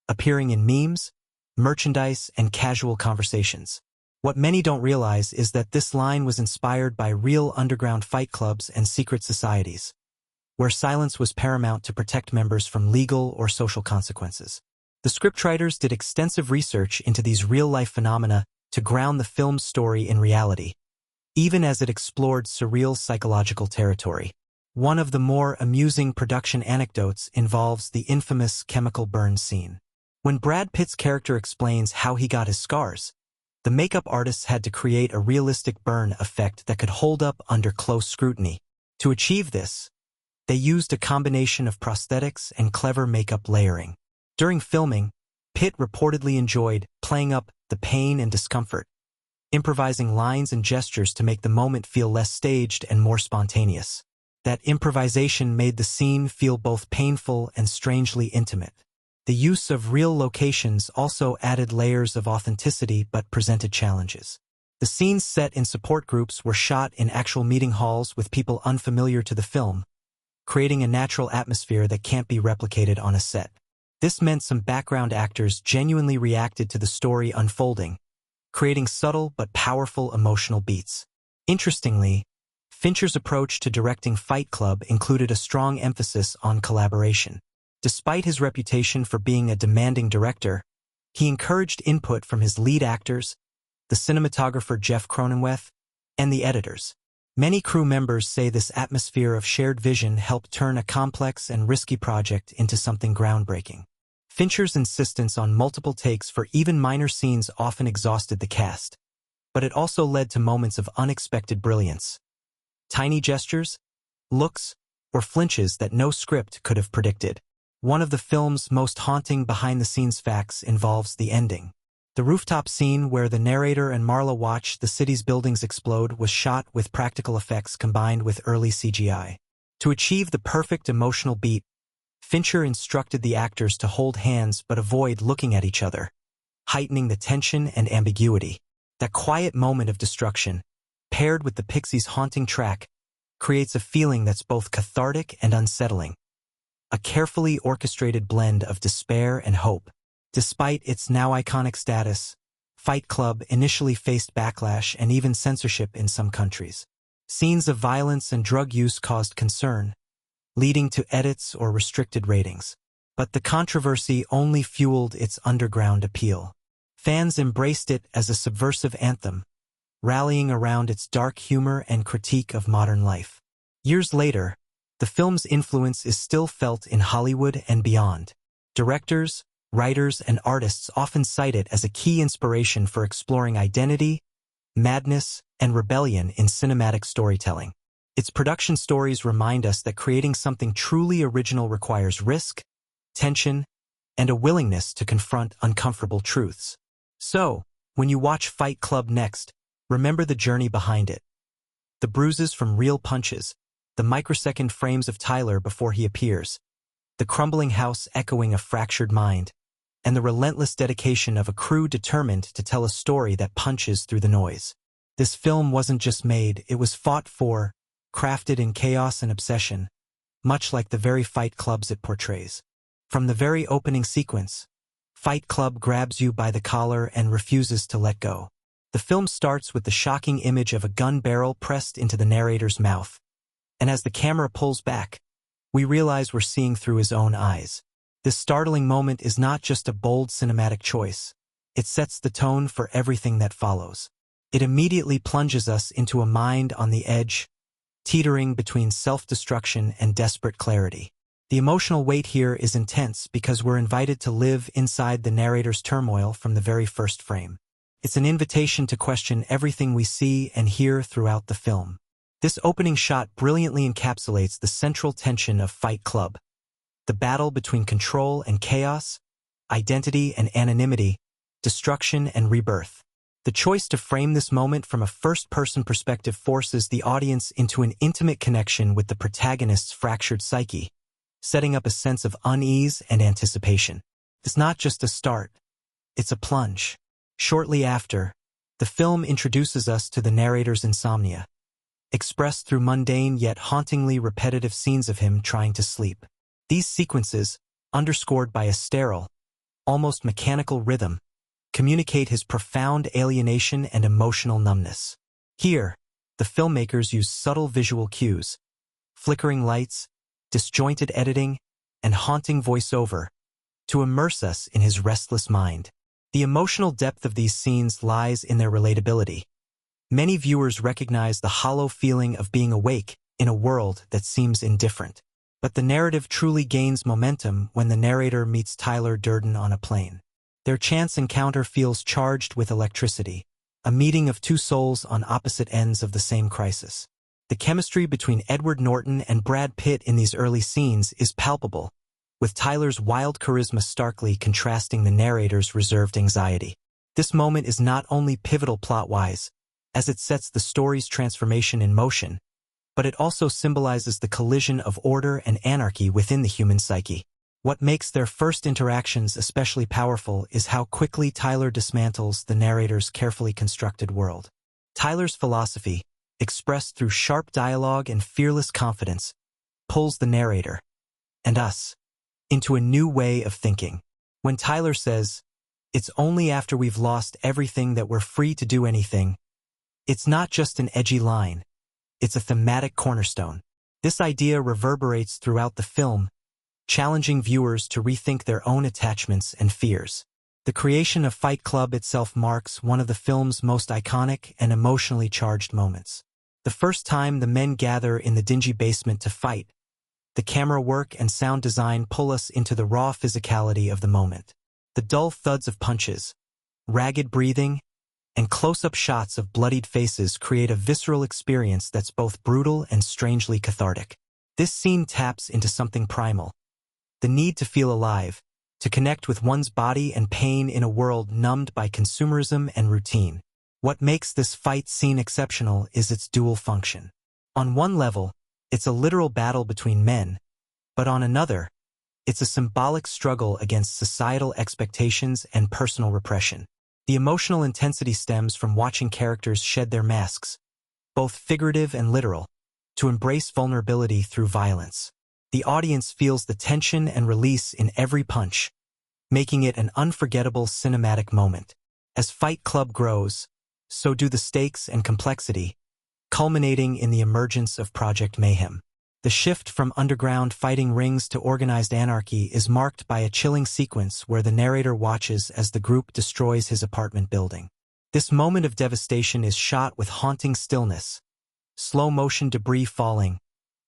appearing in memes, merchandise, and casual conversations. What many don't realize is that this line was inspired by real underground fight clubs and secret societies, where silence was paramount to protect members from legal or social consequences. The scriptwriters did extensive research into these real-life phenomena to ground the film's story in reality, even as it explored surreal psychological territory. One of the more amusing production anecdotes involves the infamous chemical burn scene. When Brad Pitt's character explains how he got his scars, the makeup artists had to create a realistic burn effect that could hold up under close scrutiny. To achieve this, they used a combination of prosthetics and clever makeup layering. During filming, Pitt reportedly enjoyed playing up the pain and discomfort, improvising lines and gestures to make the moment feel less staged and more spontaneous. That improvisation made the scene feel both painful and strangely intimate. The use of real locations also added layers of authenticity but presented challenges. The scenes set in support groups were shot in actual meeting halls with people unfamiliar to the film, creating a natural atmosphere that can't be replicated on a set. This meant some background actors genuinely reacted to the story unfolding, creating subtle but powerful emotional beats. Interestingly, Fincher's approach to directing Fight Club included a strong emphasis on collaboration. Despite his reputation for being a demanding director, he encouraged input from his lead actors, the cinematographer Jeff Cronenweth, and the editors. Many crew members say this atmosphere of shared vision helped turn a complex and risky project into something groundbreaking. Fincher's insistence on multiple takes for even minor scenes often exhausted the cast, but it also led to moments of unexpected brilliance. Tiny gestures, looks, or flinches that no script could have predicted. One of the film's most haunting behind-the-scenes facts involves the ending. The rooftop scene where the narrator and Marla watch the city's buildings explode was shot with practical effects combined with early CGI. To achieve the perfect emotional beat, Fincher instructed the actors to hold hands but avoid looking at each other, heightening the tension and ambiguity. That quiet moment of destruction, paired with the Pixies' haunting track, creates a feeling that's both cathartic and unsettling. A carefully orchestrated blend of despair and hope. Despite its now iconic status, Fight Club initially faced backlash and even censorship in some countries. Scenes of violence and drug use caused concern, leading to edits or restricted ratings. But the controversy only fueled its underground appeal. Fans embraced it as a subversive anthem, rallying around its dark humor and critique of modern life. Years later, the film's influence is still felt in Hollywood and beyond. Directors, writers, and artists often cite it as a key inspiration for exploring identity, madness, and rebellion in cinematic storytelling. Its production stories remind us that creating something truly original requires risk, tension, and a willingness to confront uncomfortable truths. So, when you watch Fight Club next, remember the journey behind it. The bruises from real punches, the microsecond frames of Tyler before he appears, the crumbling house echoing a fractured mind, and the relentless dedication of a crew determined to tell a story that punches through the noise. This film wasn't just made, it was fought for, crafted in chaos and obsession, much like the very Fight Clubs it portrays. From the very opening sequence, Fight Club grabs you by the collar and refuses to let go. The film starts with the shocking image of a gun barrel pressed into the narrator's mouth, and as the camera pulls back, we realize we're seeing through his own eyes. This startling moment is not just a bold cinematic choice. It sets the tone for everything that follows. It immediately plunges us into a mind on the edge, teetering between self-destruction and desperate clarity. The emotional weight here is intense because we're invited to live inside the narrator's turmoil from the very first frame. It's an invitation to question everything we see and hear throughout the film. This opening shot brilliantly encapsulates the central tension of Fight Club. The battle between control and chaos, identity and anonymity, destruction and rebirth. The choice to frame this moment from a first-person perspective forces the audience into an intimate connection with the protagonist's fractured psyche, setting up a sense of unease and anticipation. It's not just a start, it's a plunge. Shortly after, the film introduces us to the narrator's insomnia, expressed through mundane yet hauntingly repetitive scenes of him trying to sleep. These sequences, underscored by a sterile, almost mechanical rhythm, communicate his profound alienation and emotional numbness. Here, the filmmakers use subtle visual cues, flickering lights, disjointed editing, and haunting voiceover to immerse us in his restless mind. The emotional depth of these scenes lies in their relatability. Many viewers recognize the hollow feeling of being awake in a world that seems indifferent. But the narrative truly gains momentum when the narrator meets Tyler Durden on a plane. Their chance encounter feels charged with electricity, a meeting of two souls on opposite ends of the same crisis. The chemistry between Edward Norton and Brad Pitt in these early scenes is palpable, with Tyler's wild charisma starkly contrasting the narrator's reserved anxiety. This moment is not only pivotal plot-wise, as it sets the story's transformation in motion, but it also symbolizes the collision of order and anarchy within the human psyche. What makes their first interactions especially powerful is how quickly Tyler dismantles the narrator's carefully constructed world. Tyler's philosophy, expressed through sharp dialogue and fearless confidence, pulls the narrator, and us, into a new way of thinking. When Tyler says, "It's only after we've lost everything that we're free to do anything," it's not just an edgy line, it's a thematic cornerstone. This idea reverberates throughout the film, challenging viewers to rethink their own attachments and fears. The creation of Fight Club itself marks one of the film's most iconic and emotionally charged moments. The first time the men gather in the dingy basement to fight, the camera work and sound design pull us into the raw physicality of the moment. The dull thuds of punches, ragged breathing, and close-up shots of bloodied faces create a visceral experience that's both brutal and strangely cathartic. This scene taps into something primal, the need to feel alive, to connect with one's body and pain in a world numbed by consumerism and routine. What makes this fight scene exceptional is its dual function. On one level, it's a literal battle between men, but on another, it's a symbolic struggle against societal expectations and personal repression. The emotional intensity stems from watching characters shed their masks, both figurative and literal, to embrace vulnerability through violence. The audience feels the tension and release in every punch, making it an unforgettable cinematic moment. As Fight Club grows, so do the stakes and complexity, culminating in the emergence of Project Mayhem. The shift from underground fighting rings to organized anarchy is marked by a chilling sequence where the narrator watches as the group destroys his apartment building. This moment of devastation is shot with haunting stillness, slow-motion debris falling,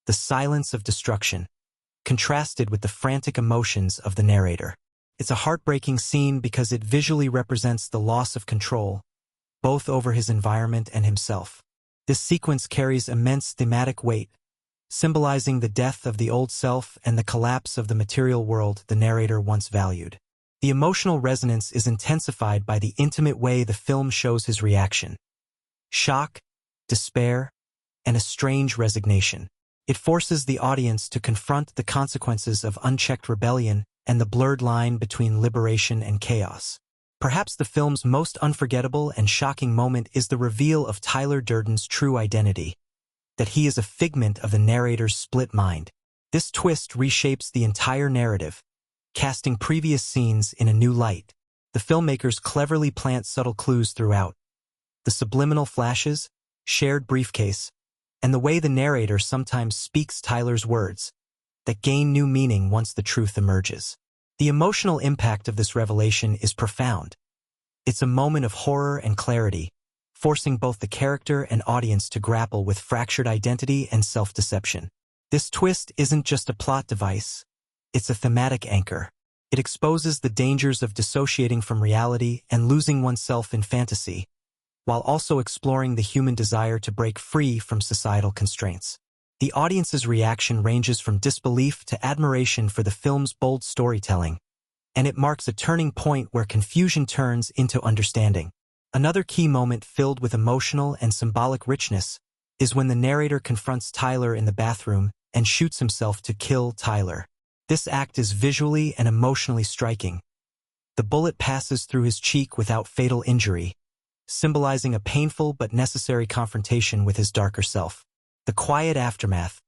the silence of destruction, contrasted with the frantic emotions of the narrator. It's a heartbreaking scene because it visually represents the loss of control, both over his environment and himself. This sequence carries immense thematic weight, symbolizing the death of the old self and the collapse of the material world the narrator once valued. The emotional resonance is intensified by the intimate way the film shows his reaction. Shock, despair, and a strange resignation. It forces the audience to confront the consequences of unchecked rebellion and the blurred line between liberation and chaos. Perhaps the film's most unforgettable and shocking moment is the reveal of Tyler Durden's true identity, that he is a figment of the narrator's split mind. This twist reshapes the entire narrative, casting previous scenes in a new light. The filmmakers cleverly plant subtle clues throughout. The subliminal flashes, shared briefcase, and the way the narrator sometimes speaks Tyler's words, that gain new meaning once the truth emerges. The emotional impact of this revelation is profound. It's a moment of horror and clarity, forcing both the character and audience to grapple with fractured identity and self-deception. This twist isn't just a plot device, it's a thematic anchor. It exposes the dangers of dissociating from reality and losing oneself in fantasy, while also exploring the human desire to break free from societal constraints. The audience's reaction ranges from disbelief to admiration for the film's bold storytelling, and it marks a turning point where confusion turns into understanding. Another key moment filled with emotional and symbolic richness is when the narrator confronts Tyler in the bathroom and shoots himself to kill Tyler. This act is visually and emotionally striking. The bullet passes through his cheek without fatal injury, symbolizing a painful but necessary confrontation with his darker self. The quiet aftermath,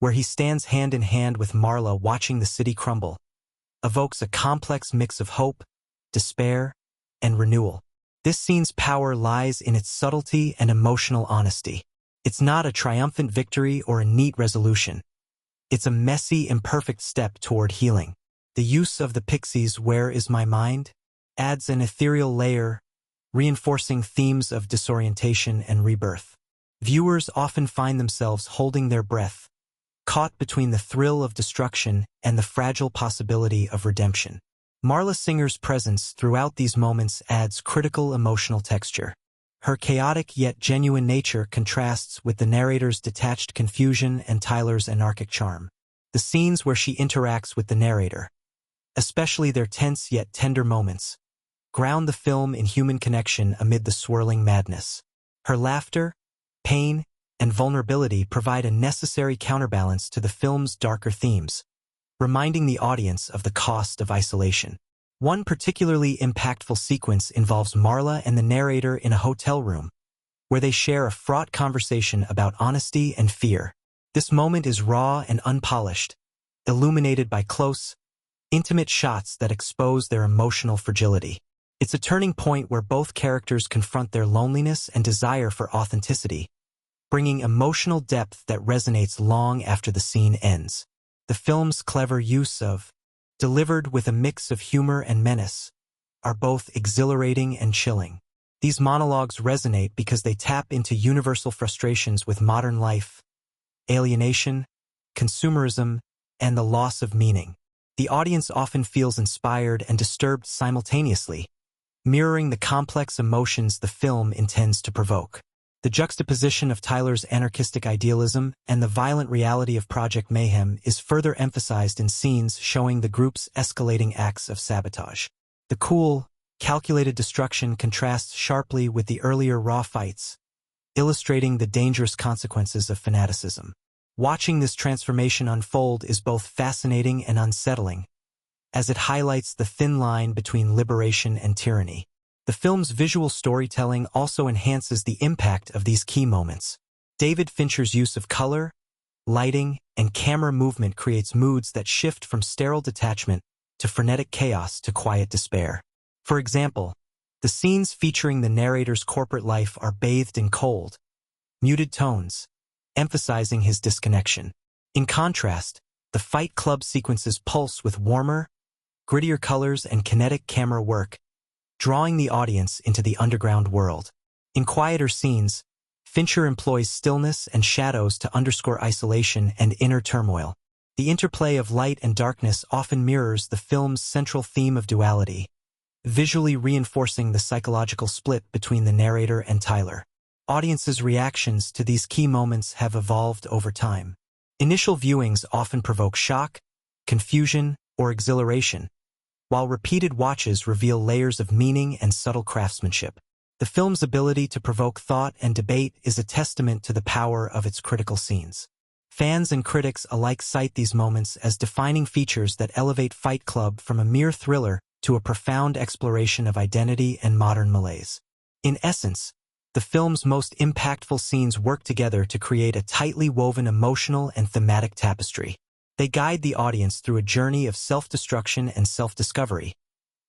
where he stands hand in hand with Marla watching the city crumble, evokes a complex mix of hope, despair, and renewal. This scene's power lies in its subtlety and emotional honesty. It's not a triumphant victory or a neat resolution. It's a messy, imperfect step toward healing. The use of the Pixies' "Where Is My Mind?" adds an ethereal layer, reinforcing themes of disorientation and rebirth. Viewers often find themselves holding their breath, caught between the thrill of destruction and the fragile possibility of redemption. Marla Singer's presence throughout these moments adds critical emotional texture. Her chaotic yet genuine nature contrasts with the narrator's detached confusion and Tyler's anarchic charm. The scenes where she interacts with the narrator, especially their tense yet tender moments, ground the film in human connection amid the swirling madness. Her laughter, pain, and vulnerability provide a necessary counterbalance to the film's darker themes, reminding the audience of the cost of isolation. One particularly impactful sequence involves Marla and the narrator in a hotel room, where they share a fraught conversation about honesty and fear. This moment is raw and unpolished, illuminated by close, intimate shots that expose their emotional fragility. It's a turning point where both characters confront their loneliness and desire for authenticity, bringing emotional depth that resonates long after the scene ends. The film's clever use of, delivered with a mix of humor and menace, are both exhilarating and chilling. These monologues resonate because they tap into universal frustrations with modern life, alienation, consumerism, and the loss of meaning. The audience often feels inspired and disturbed simultaneously, mirroring the complex emotions the film intends to provoke. The juxtaposition of Tyler's anarchistic idealism and the violent reality of Project Mayhem is further emphasized in scenes showing the group's escalating acts of sabotage. The cool, calculated destruction contrasts sharply with the earlier raw fights, illustrating the dangerous consequences of fanaticism. Watching this transformation unfold is both fascinating and unsettling, as it highlights the thin line between liberation and tyranny. The film's visual storytelling also enhances the impact of these key moments. David Fincher's use of color, lighting, and camera movement creates moods that shift from sterile detachment to frenetic chaos to quiet despair. For example, the scenes featuring the narrator's corporate life are bathed in cold, muted tones, emphasizing his disconnection. In contrast, the Fight Club sequences pulse with warmer, grittier colors and kinetic camera work, drawing the audience into the underground world. In quieter scenes, Fincher employs stillness and shadows to underscore isolation and inner turmoil. The interplay of light and darkness often mirrors the film's central theme of duality, visually reinforcing the psychological split between the narrator and Tyler. Audiences' reactions to these key moments have evolved over time. Initial viewings often provoke shock, confusion, or exhilaration, while repeated watches reveal layers of meaning and subtle craftsmanship. The film's ability to provoke thought and debate is a testament to the power of its critical scenes. Fans and critics alike cite these moments as defining features that elevate Fight Club from a mere thriller to a profound exploration of identity and modern malaise. In essence, the film's most impactful scenes work together to create a tightly woven emotional and thematic tapestry. They guide the audience through a journey of self-destruction and self-discovery,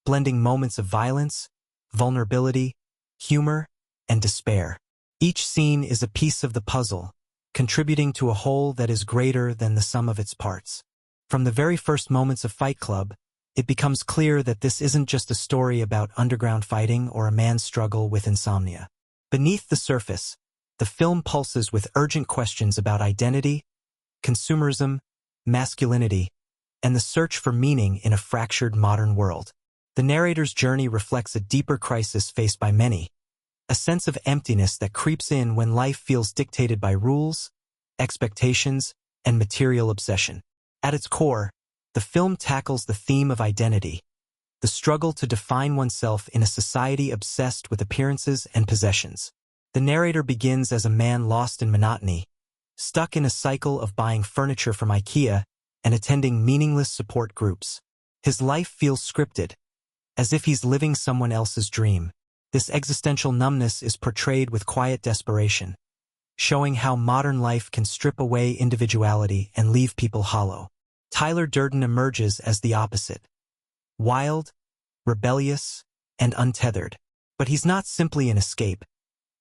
blending moments of violence, vulnerability, humor, and despair. Each scene is a piece of the puzzle, contributing to a whole that is greater than the sum of its parts. From the very first moments of Fight Club, it becomes clear that this isn't just a story about underground fighting or a man's struggle with insomnia. Beneath the surface, the film pulses with urgent questions about identity, consumerism, masculinity, and the search for meaning in a fractured modern world. The narrator's journey reflects a deeper crisis faced by many, a sense of emptiness that creeps in when life feels dictated by rules, expectations, and material obsession. At its core, the film tackles the theme of identity, the struggle to define oneself in a society obsessed with appearances and possessions. The narrator begins as a man lost in monotony, stuck in a cycle of buying furniture from IKEA and attending meaningless support groups. His life feels scripted, as if he's living someone else's dream. This existential numbness is portrayed with quiet desperation, showing how modern life can strip away individuality and leave people hollow. Tyler Durden emerges as the opposite. Wild, rebellious, and untethered. But he's not simply an escape.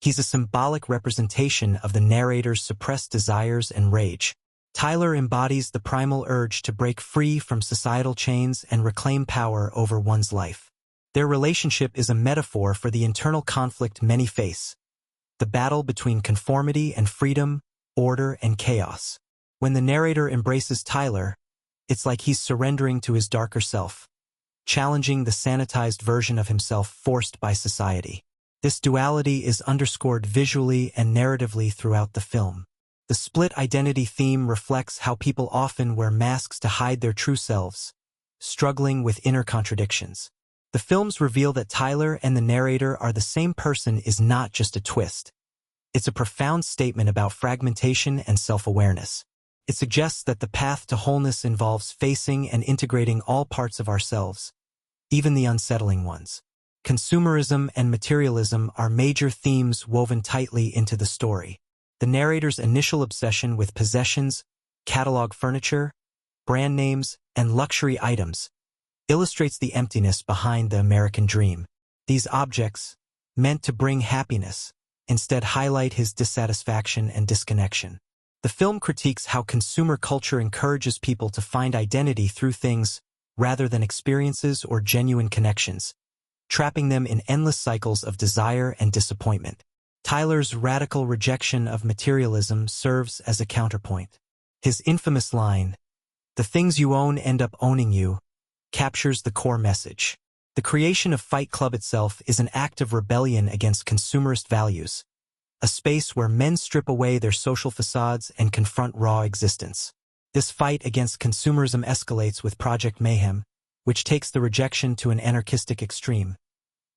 He's a symbolic representation of the narrator's suppressed desires and rage. Tyler embodies the primal urge to break free from societal chains and reclaim power over one's life. Their relationship is a metaphor for the internal conflict many face, the battle between conformity and freedom, order and chaos. When the narrator embraces Tyler, it's like he's surrendering to his darker self, challenging the sanitized version of himself forced by society. This duality is underscored visually and narratively throughout the film. The split identity theme reflects how people often wear masks to hide their true selves, struggling with inner contradictions. The film's reveal that Tyler and the narrator are the same person is not just a twist. It's a profound statement about fragmentation and self-awareness. It suggests that the path to wholeness involves facing and integrating all parts of ourselves, even the unsettling ones. Consumerism and materialism are major themes woven tightly into the story. The narrator's initial obsession with possessions, catalog furniture, brand names, and luxury items illustrates the emptiness behind the American dream. These objects, meant to bring happiness, instead highlight his dissatisfaction and disconnection. The film critiques how consumer culture encourages people to find identity through things rather than experiences or genuine connections, trapping them in endless cycles of desire and disappointment. Tyler's radical rejection of materialism serves as a counterpoint. His infamous line, "The things you own end up owning you," captures the core message. The creation of Fight Club itself is an act of rebellion against consumerist values, a space where men strip away their social facades and confront raw existence. This fight against consumerism escalates with Project Mayhem, which takes the rejection to an anarchistic extreme,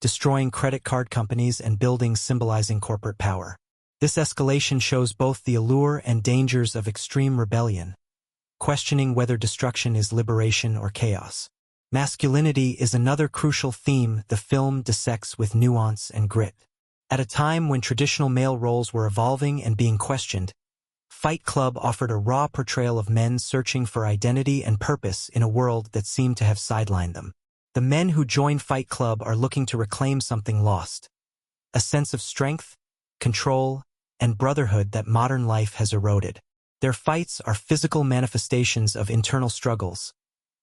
destroying credit card companies and buildings symbolizing corporate power. This escalation shows both the allure and dangers of extreme rebellion, questioning whether destruction is liberation or chaos. Masculinity is another crucial theme the film dissects with nuance and grit. At a time when traditional male roles were evolving and being questioned, Fight Club offered a raw portrayal of men searching for identity and purpose in a world that seemed to have sidelined them. The men who join Fight Club are looking to reclaim something lost, a sense of strength, control, and brotherhood that modern life has eroded. Their fights are physical manifestations of internal struggles,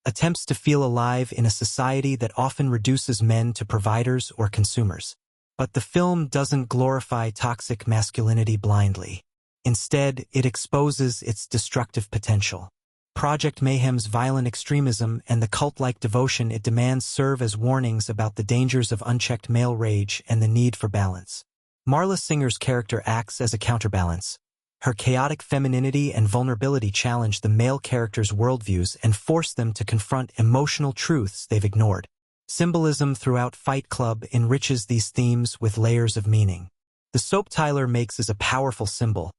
attempts to feel alive in a society that often reduces men to providers or consumers. But the film doesn't glorify toxic masculinity blindly. Instead, it exposes its destructive potential. Project Mayhem's violent extremism and the cult-like devotion it demands serve as warnings about the dangers of unchecked male rage and the need for balance. Marla Singer's character acts as a counterbalance. Her chaotic femininity and vulnerability challenge the male characters' worldviews and force them to confront emotional truths they've ignored. Symbolism throughout Fight Club enriches these themes with layers of meaning. The soap Tyler makes is a powerful symbol,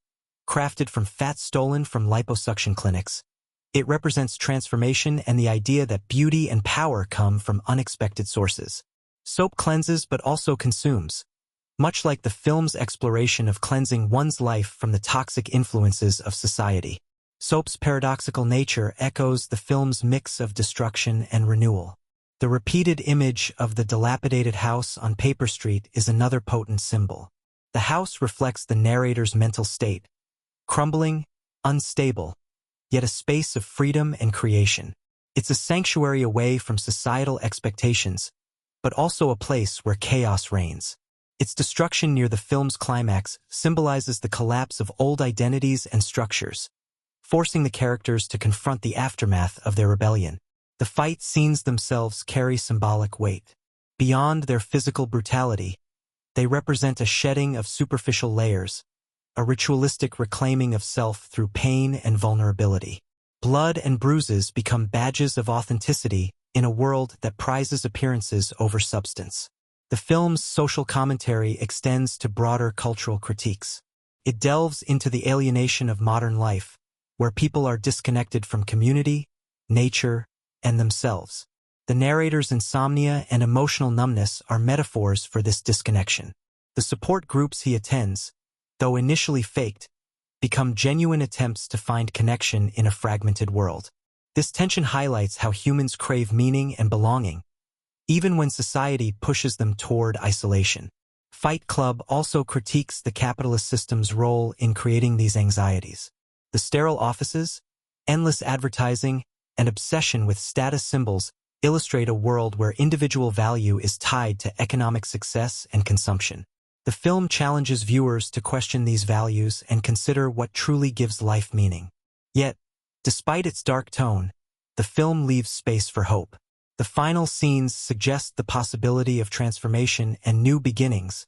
crafted from fat stolen from liposuction clinics. It represents transformation and the idea that beauty and power come from unexpected sources. Soap cleanses but also consumes, much like the film's exploration of cleansing one's life from the toxic influences of society. Soap's paradoxical nature echoes the film's mix of destruction and renewal. The repeated image of the dilapidated house on Paper Street is another potent symbol. The house reflects the narrator's mental state, crumbling, unstable, yet a space of freedom and creation. It's a sanctuary away from societal expectations, but also a place where chaos reigns. Its destruction near the film's climax symbolizes the collapse of old identities and structures, forcing the characters to confront the aftermath of their rebellion. The fight scenes themselves carry symbolic weight. Beyond their physical brutality, they represent a shedding of superficial layers, a ritualistic reclaiming of self through pain and vulnerability. Blood and bruises become badges of authenticity in a world that prizes appearances over substance. The film's social commentary extends to broader cultural critiques. It delves into the alienation of modern life, where people are disconnected from community, nature, and themselves. The narrator's insomnia and emotional numbness are metaphors for this disconnection. The support groups he attends, though initially faked, become genuine attempts to find connection in a fragmented world. This tension highlights how humans crave meaning and belonging, even when society pushes them toward isolation. Fight Club also critiques the capitalist system's role in creating these anxieties. The sterile offices, endless advertising, and obsession with status symbols illustrate a world where individual value is tied to economic success and consumption. The film challenges viewers to question these values and consider what truly gives life meaning. Yet, despite its dark tone, the film leaves space for hope. The final scenes suggest the possibility of transformation and new beginnings,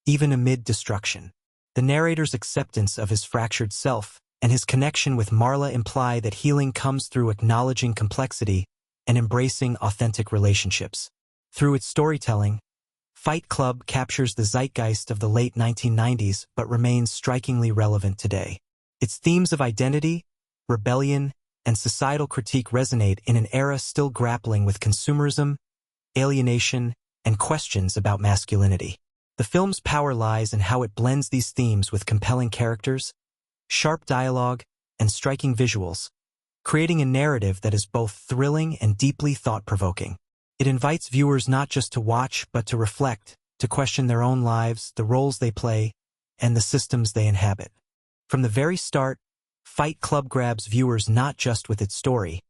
even amid destruction. The narrator's acceptance of his fractured self and his connection with Marla imply that healing comes through acknowledging complexity and embracing authentic relationships. Through its storytelling, Fight Club captures the zeitgeist of the late 1990s but remains strikingly relevant today. Its themes of identity, rebellion, and societal critique resonate in an era still grappling with consumerism, alienation, and questions about masculinity. The film's power lies in how it blends these themes with compelling characters, sharp dialogue, and striking visuals, creating a narrative that is both thrilling and deeply thought-provoking. It invites viewers not just to watch but to reflect, to question their own lives, the roles they play, and the systems they inhabit. From the very start, Fight Club grabs viewers not just with its story,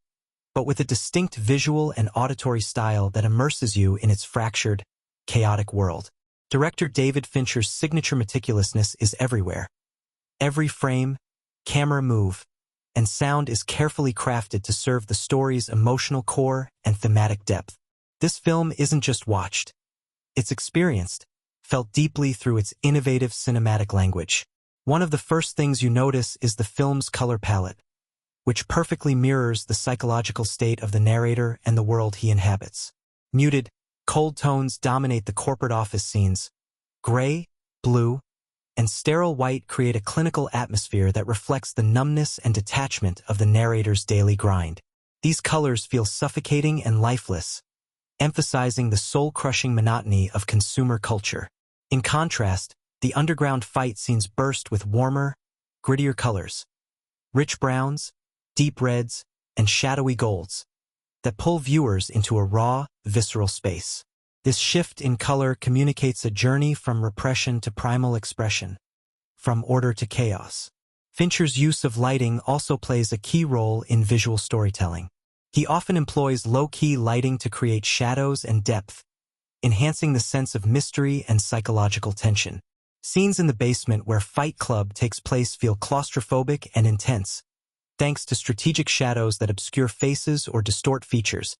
but with a distinct visual and auditory style that immerses you in its fractured, chaotic world. Director David Fincher's signature meticulousness is everywhere. Every frame, camera move, and sound is carefully crafted to serve the story's emotional core and thematic depth. This film isn't just watched. It's experienced, felt deeply through its innovative cinematic language. One of the first things you notice is the film's color palette, which perfectly mirrors the psychological state of the narrator and the world he inhabits. Muted, cold tones dominate the corporate office scenes. Gray, blue, and sterile white create a clinical atmosphere that reflects the numbness and detachment of the narrator's daily grind. These colors feel suffocating and lifeless, emphasizing the soul-crushing monotony of consumer culture. In contrast, the underground fight scenes burst with warmer, grittier colors, rich browns, deep reds, and shadowy golds that pull viewers into a raw, visceral space. This shift in color communicates a journey from repression to primal expression, from order to chaos. Fincher's use of lighting also plays a key role in visual storytelling. He often employs low-key lighting to create shadows and depth, enhancing the sense of mystery and psychological tension. Scenes in the basement where Fight Club takes place feel claustrophobic and intense, thanks to strategic shadows that obscure faces or distort features,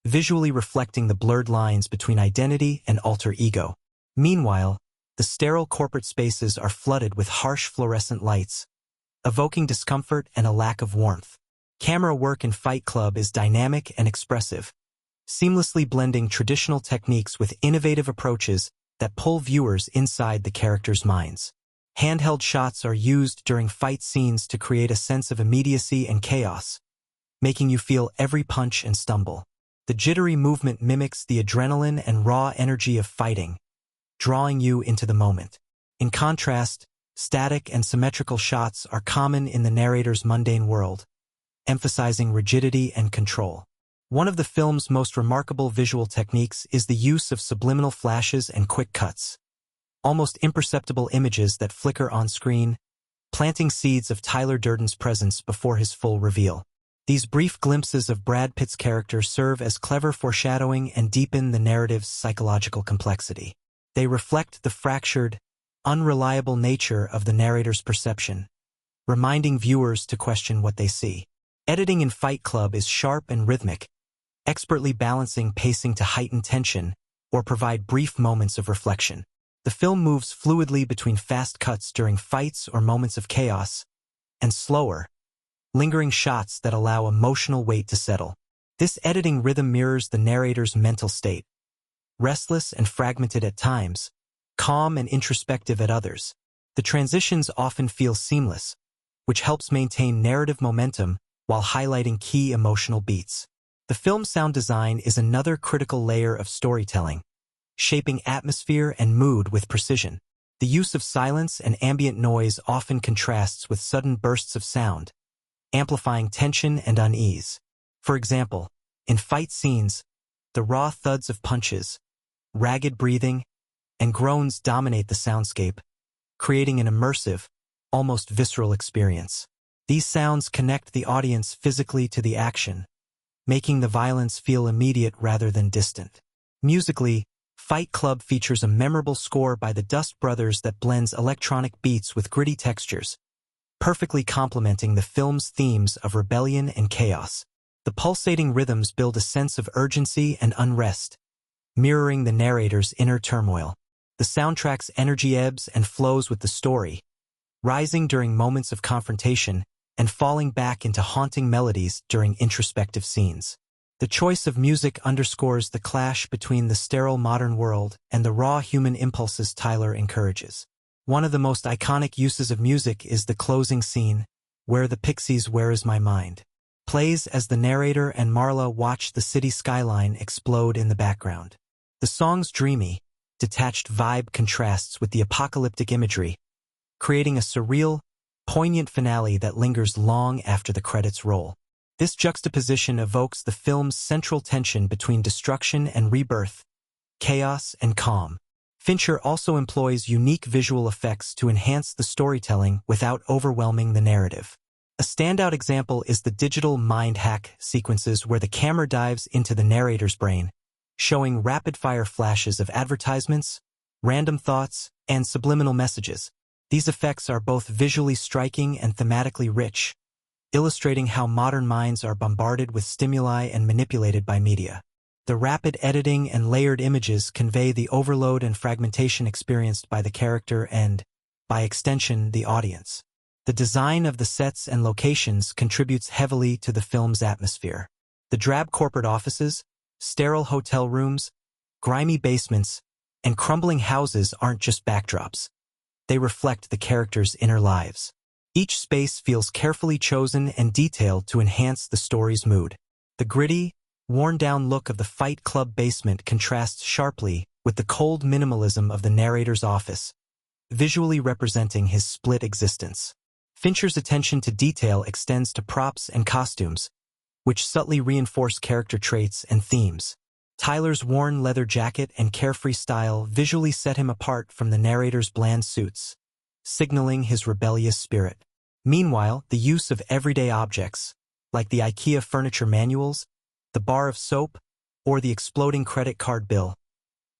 visually reflecting the blurred lines between identity and alter ego. Meanwhile, the sterile corporate spaces are flooded with harsh fluorescent lights, evoking discomfort and a lack of warmth. Camera work in Fight Club is dynamic and expressive, seamlessly blending traditional techniques with innovative approaches that pull viewers inside the characters' minds. Handheld shots are used during fight scenes to create a sense of immediacy and chaos, making you feel every punch and stumble. The jittery movement mimics the adrenaline and raw energy of fighting, drawing you into the moment. In contrast, static and symmetrical shots are common in the narrator's mundane world, emphasizing rigidity and control. One of the film's most remarkable visual techniques is the use of subliminal flashes and quick cuts, almost imperceptible images that flicker on screen, planting seeds of Tyler Durden's presence before his full reveal. These brief glimpses of Brad Pitt's character serve as clever foreshadowing and deepen the narrative's psychological complexity. They reflect the fractured, unreliable nature of the narrator's perception, reminding viewers to question what they see. Editing in Fight Club is sharp and rhythmic, expertly balancing pacing to heighten tension or provide brief moments of reflection. The film moves fluidly between fast cuts during fights or moments of chaos, and slower, lingering shots that allow emotional weight to settle. This editing rhythm mirrors the narrator's mental state, restless and fragmented at times, calm and introspective at others. The transitions often feel seamless, which helps maintain narrative momentum while highlighting key emotional beats. The film's sound design is another critical layer of storytelling, shaping atmosphere and mood with precision. The use of silence and ambient noise often contrasts with sudden bursts of sound, amplifying tension and unease. For example, in fight scenes, the raw thuds of punches, ragged breathing, and groans dominate the soundscape, creating an immersive, almost visceral experience. These sounds connect the audience physically to the action, making the violence feel immediate rather than distant. Musically, Fight Club features a memorable score by the Dust Brothers that blends electronic beats with gritty textures, perfectly complementing the film's themes of rebellion and chaos. The pulsating rhythms build a sense of urgency and unrest, mirroring the narrator's inner turmoil. The soundtrack's energy ebbs and flows with the story, rising during moments of confrontation and falling back into haunting melodies during introspective scenes. The choice of music underscores the clash between the sterile modern world and the raw human impulses Tyler encourages. One of the most iconic uses of music is the closing scene, Where the Pixies, Where Is My Mind, plays as the narrator and Marla watch the city skyline explode in the background. The song's dreamy, detached vibe contrasts with the apocalyptic imagery, creating a surreal, poignant finale that lingers long after the credits roll. This juxtaposition evokes the film's central tension between destruction and rebirth, chaos and calm. Fincher also employs unique visual effects to enhance the storytelling without overwhelming the narrative. A standout example is the digital mind hack sequences where the camera dives into the narrator's brain, showing rapid-fire flashes of advertisements, random thoughts, and subliminal messages. These effects are both visually striking and thematically rich, illustrating how modern minds are bombarded with stimuli and manipulated by media. The rapid editing and layered images convey the overload and fragmentation experienced by the character and, by extension, the audience. The design of the sets and locations contributes heavily to the film's atmosphere. The drab corporate offices, sterile hotel rooms, grimy basements, and crumbling houses aren't just backdrops. They reflect the characters' inner lives. Each space feels carefully chosen and detailed to enhance the story's mood. The gritty, worn-down look of the Fight Club basement contrasts sharply with the cold minimalism of the narrator's office, visually representing his split existence. Fincher's attention to detail extends to props and costumes, which subtly reinforce character traits and themes. Tyler's worn leather jacket and carefree style visually set him apart from the narrator's bland suits, signaling his rebellious spirit. Meanwhile, the use of everyday objects, like the IKEA furniture manuals, the bar of soap, or the exploding credit card bill,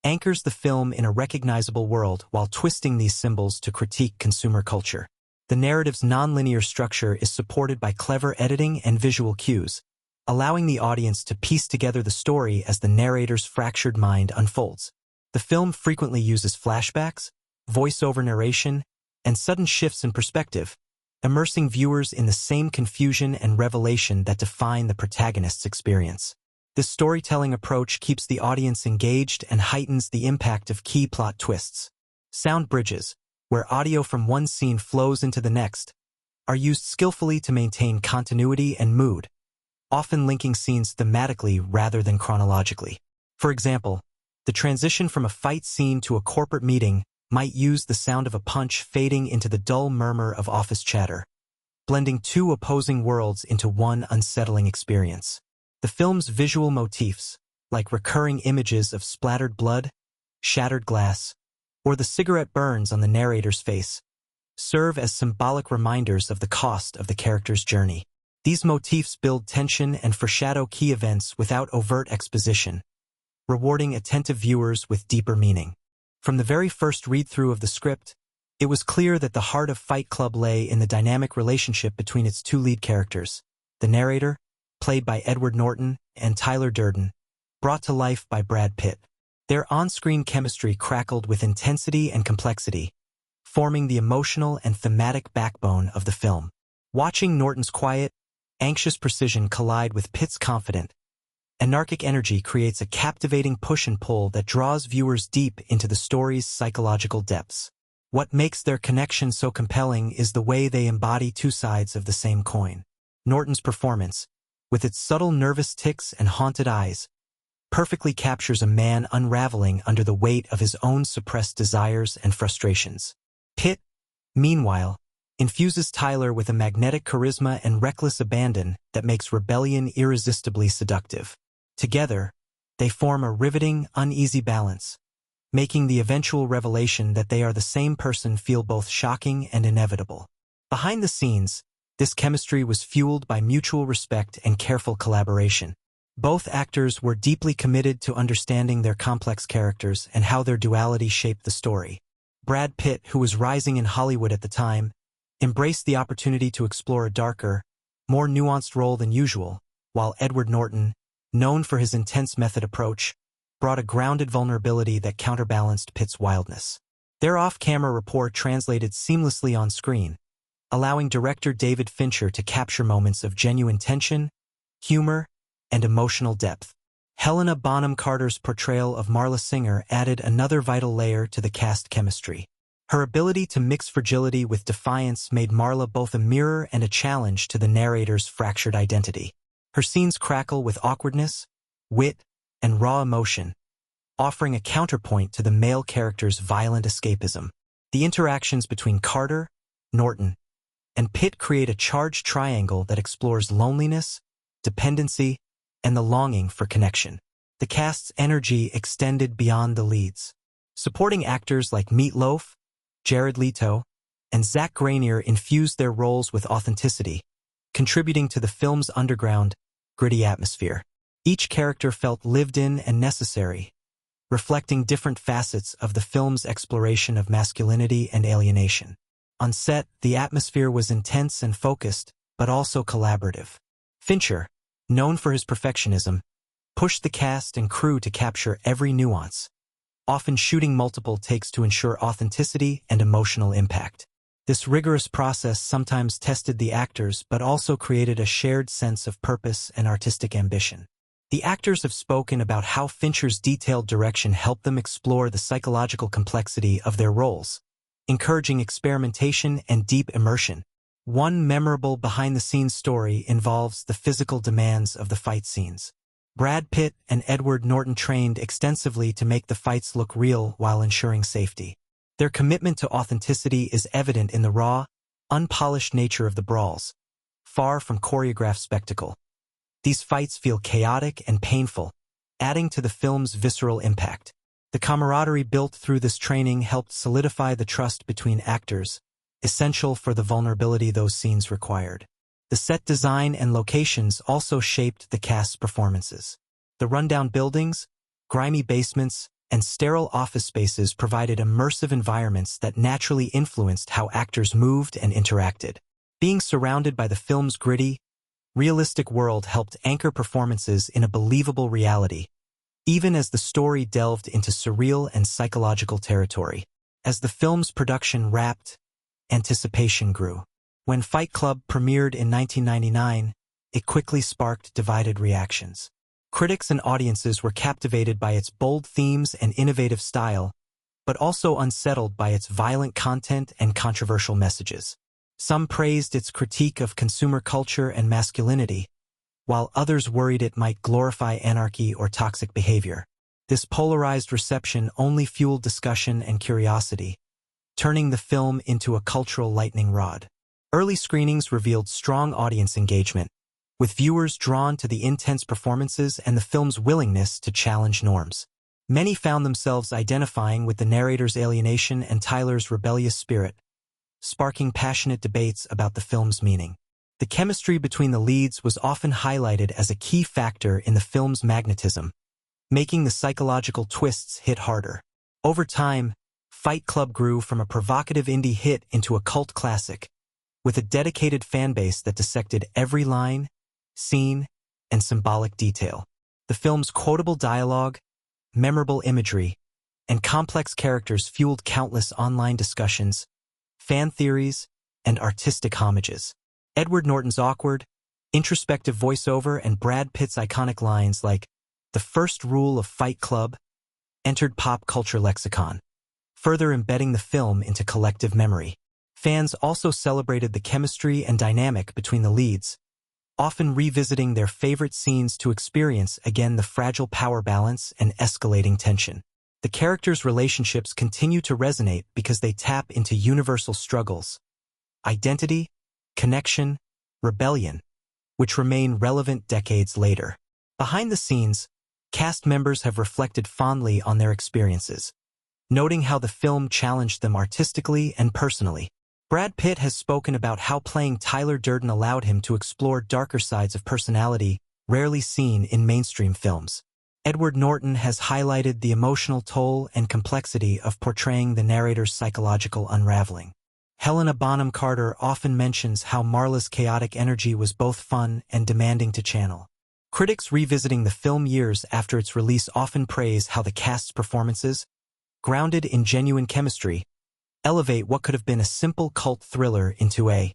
anchors the film in a recognizable world while twisting these symbols to critique consumer culture. The narrative's nonlinear structure is supported by clever editing and visual cues, allowing the audience to piece together the story as the narrator's fractured mind unfolds. The film frequently uses flashbacks, voice-over narration, and sudden shifts in perspective, immersing viewers in the same confusion and revelation that define the protagonist's experience. This storytelling approach keeps the audience engaged and heightens the impact of key plot twists. Sound bridges, where audio from one scene flows into the next, are used skillfully to maintain continuity and mood, often linking scenes thematically rather than chronologically. For example, the transition from a fight scene to a corporate meeting might use the sound of a punch fading into the dull murmur of office chatter, blending two opposing worlds into one unsettling experience. The film's visual motifs, like recurring images of splattered blood, shattered glass, or the cigarette burns on the narrator's face, serve as symbolic reminders of the cost of the character's journey. These motifs build tension and foreshadow key events without overt exposition, rewarding attentive viewers with deeper meaning. From the very first read-through of the script, it was clear that the heart of Fight Club lay in the dynamic relationship between its two lead characters, the narrator, played by Edward Norton, and Tyler Durden, brought to life by Brad Pitt. Their on-screen chemistry crackled with intensity and complexity, forming the emotional and thematic backbone of the film. Watching Norton's quiet, anxious precision collide with Pitt's confident, anarchic energy creates a captivating push and pull that draws viewers deep into the story's psychological depths. What makes their connection so compelling is the way they embody two sides of the same coin. Norton's performance, with its subtle nervous tics and haunted eyes, perfectly captures a man unraveling under the weight of his own suppressed desires and frustrations. Pitt, meanwhile, infuses Tyler with a magnetic charisma and reckless abandon that makes rebellion irresistibly seductive. Together, they form a riveting, uneasy balance, making the eventual revelation that they are the same person feel both shocking and inevitable. Behind the scenes, this chemistry was fueled by mutual respect and careful collaboration. Both actors were deeply committed to understanding their complex characters and how their duality shaped the story. Brad Pitt, who was rising in Hollywood at the time, embraced the opportunity to explore a darker, more nuanced role than usual, while Edward Norton, known for his intense method approach, brought a grounded vulnerability that counterbalanced Pitt's wildness. Their off-camera rapport translated seamlessly on screen, allowing director David Fincher to capture moments of genuine tension, humor, and emotional depth. Helena Bonham Carter's portrayal of Marla Singer added another vital layer to the cast chemistry. Her ability to mix fragility with defiance made Marla both a mirror and a challenge to the narrator's fractured identity. Her scenes crackle with awkwardness, wit, and raw emotion, offering a counterpoint to the male character's violent escapism. The interactions between Carter, Norton, and Pitt create a charged triangle that explores loneliness, dependency, and the longing for connection. The cast's energy extended beyond the leads. Supporting actors like Loaf, Jared Leto, and Zach Granier infused their roles with authenticity, contributing to the film's underground, gritty atmosphere. Each character felt lived in and necessary, reflecting different facets of the film's exploration of masculinity and alienation. On set, the atmosphere was intense and focused, but also collaborative. Fincher, known for his perfectionism, pushed the cast and crew to capture every nuance, often shooting multiple takes to ensure authenticity and emotional impact. This rigorous process sometimes tested the actors but also created a shared sense of purpose and artistic ambition. The actors have spoken about how Fincher's detailed direction helped them explore the psychological complexity of their roles, encouraging experimentation and deep immersion. One memorable behind-the-scenes story involves the physical demands of the fight scenes. Brad Pitt and Edward Norton trained extensively to make the fights look real while ensuring safety. Their commitment to authenticity is evident in the raw, unpolished nature of the brawls, far from choreographed spectacle. These fights feel chaotic and painful, adding to the film's visceral impact. The camaraderie built through this training helped solidify the trust between actors, essential for the vulnerability those scenes required. The set design and locations also shaped the cast's performances. The rundown buildings, grimy basements, and sterile office spaces provided immersive environments that naturally influenced how actors moved and interacted. Being surrounded by the film's gritty, realistic world helped anchor performances in a believable reality, even as the story delved into surreal and psychological territory. As the film's production wrapped, anticipation grew. When Fight Club premiered in 1999, it quickly sparked divided reactions. Critics and audiences were captivated by its bold themes and innovative style, but also unsettled by its violent content and controversial messages. Some praised its critique of consumer culture and masculinity, while others worried it might glorify anarchy or toxic behavior. This polarized reception only fueled discussion and curiosity, turning the film into a cultural lightning rod. Early screenings revealed strong audience engagement, with viewers drawn to the intense performances and the film's willingness to challenge norms. Many found themselves identifying with the narrator's alienation and Tyler's rebellious spirit, sparking passionate debates about the film's meaning. The chemistry between the leads was often highlighted as a key factor in the film's magnetism, making the psychological twists hit harder. Over time, Fight Club grew from a provocative indie hit into a cult classic, with a dedicated fanbase that dissected every line, scene, and symbolic detail. The film's quotable dialogue, memorable imagery, and complex characters fueled countless online discussions, fan theories, and artistic homages. Edward Norton's awkward, introspective voiceover and Brad Pitt's iconic lines like, "The first rule of Fight Club," entered pop culture lexicon, further embedding the film into collective memory. Fans also celebrated the chemistry and dynamic between the leads, often revisiting their favorite scenes to experience again the fragile power balance and escalating tension. The characters' relationships continue to resonate because they tap into universal struggles, identity, connection, rebellion, which remain relevant decades later. Behind the scenes, cast members have reflected fondly on their experiences, noting how the film challenged them artistically and personally. Brad Pitt has spoken about how playing Tyler Durden allowed him to explore darker sides of personality rarely seen in mainstream films. Edward Norton has highlighted the emotional toll and complexity of portraying the narrator's psychological unraveling. Helena Bonham Carter often mentions how Marla's chaotic energy was both fun and demanding to channel. Critics revisiting the film years after its release often praise how the cast's performances, grounded in genuine chemistry, elevate what could have been a simple cult thriller into a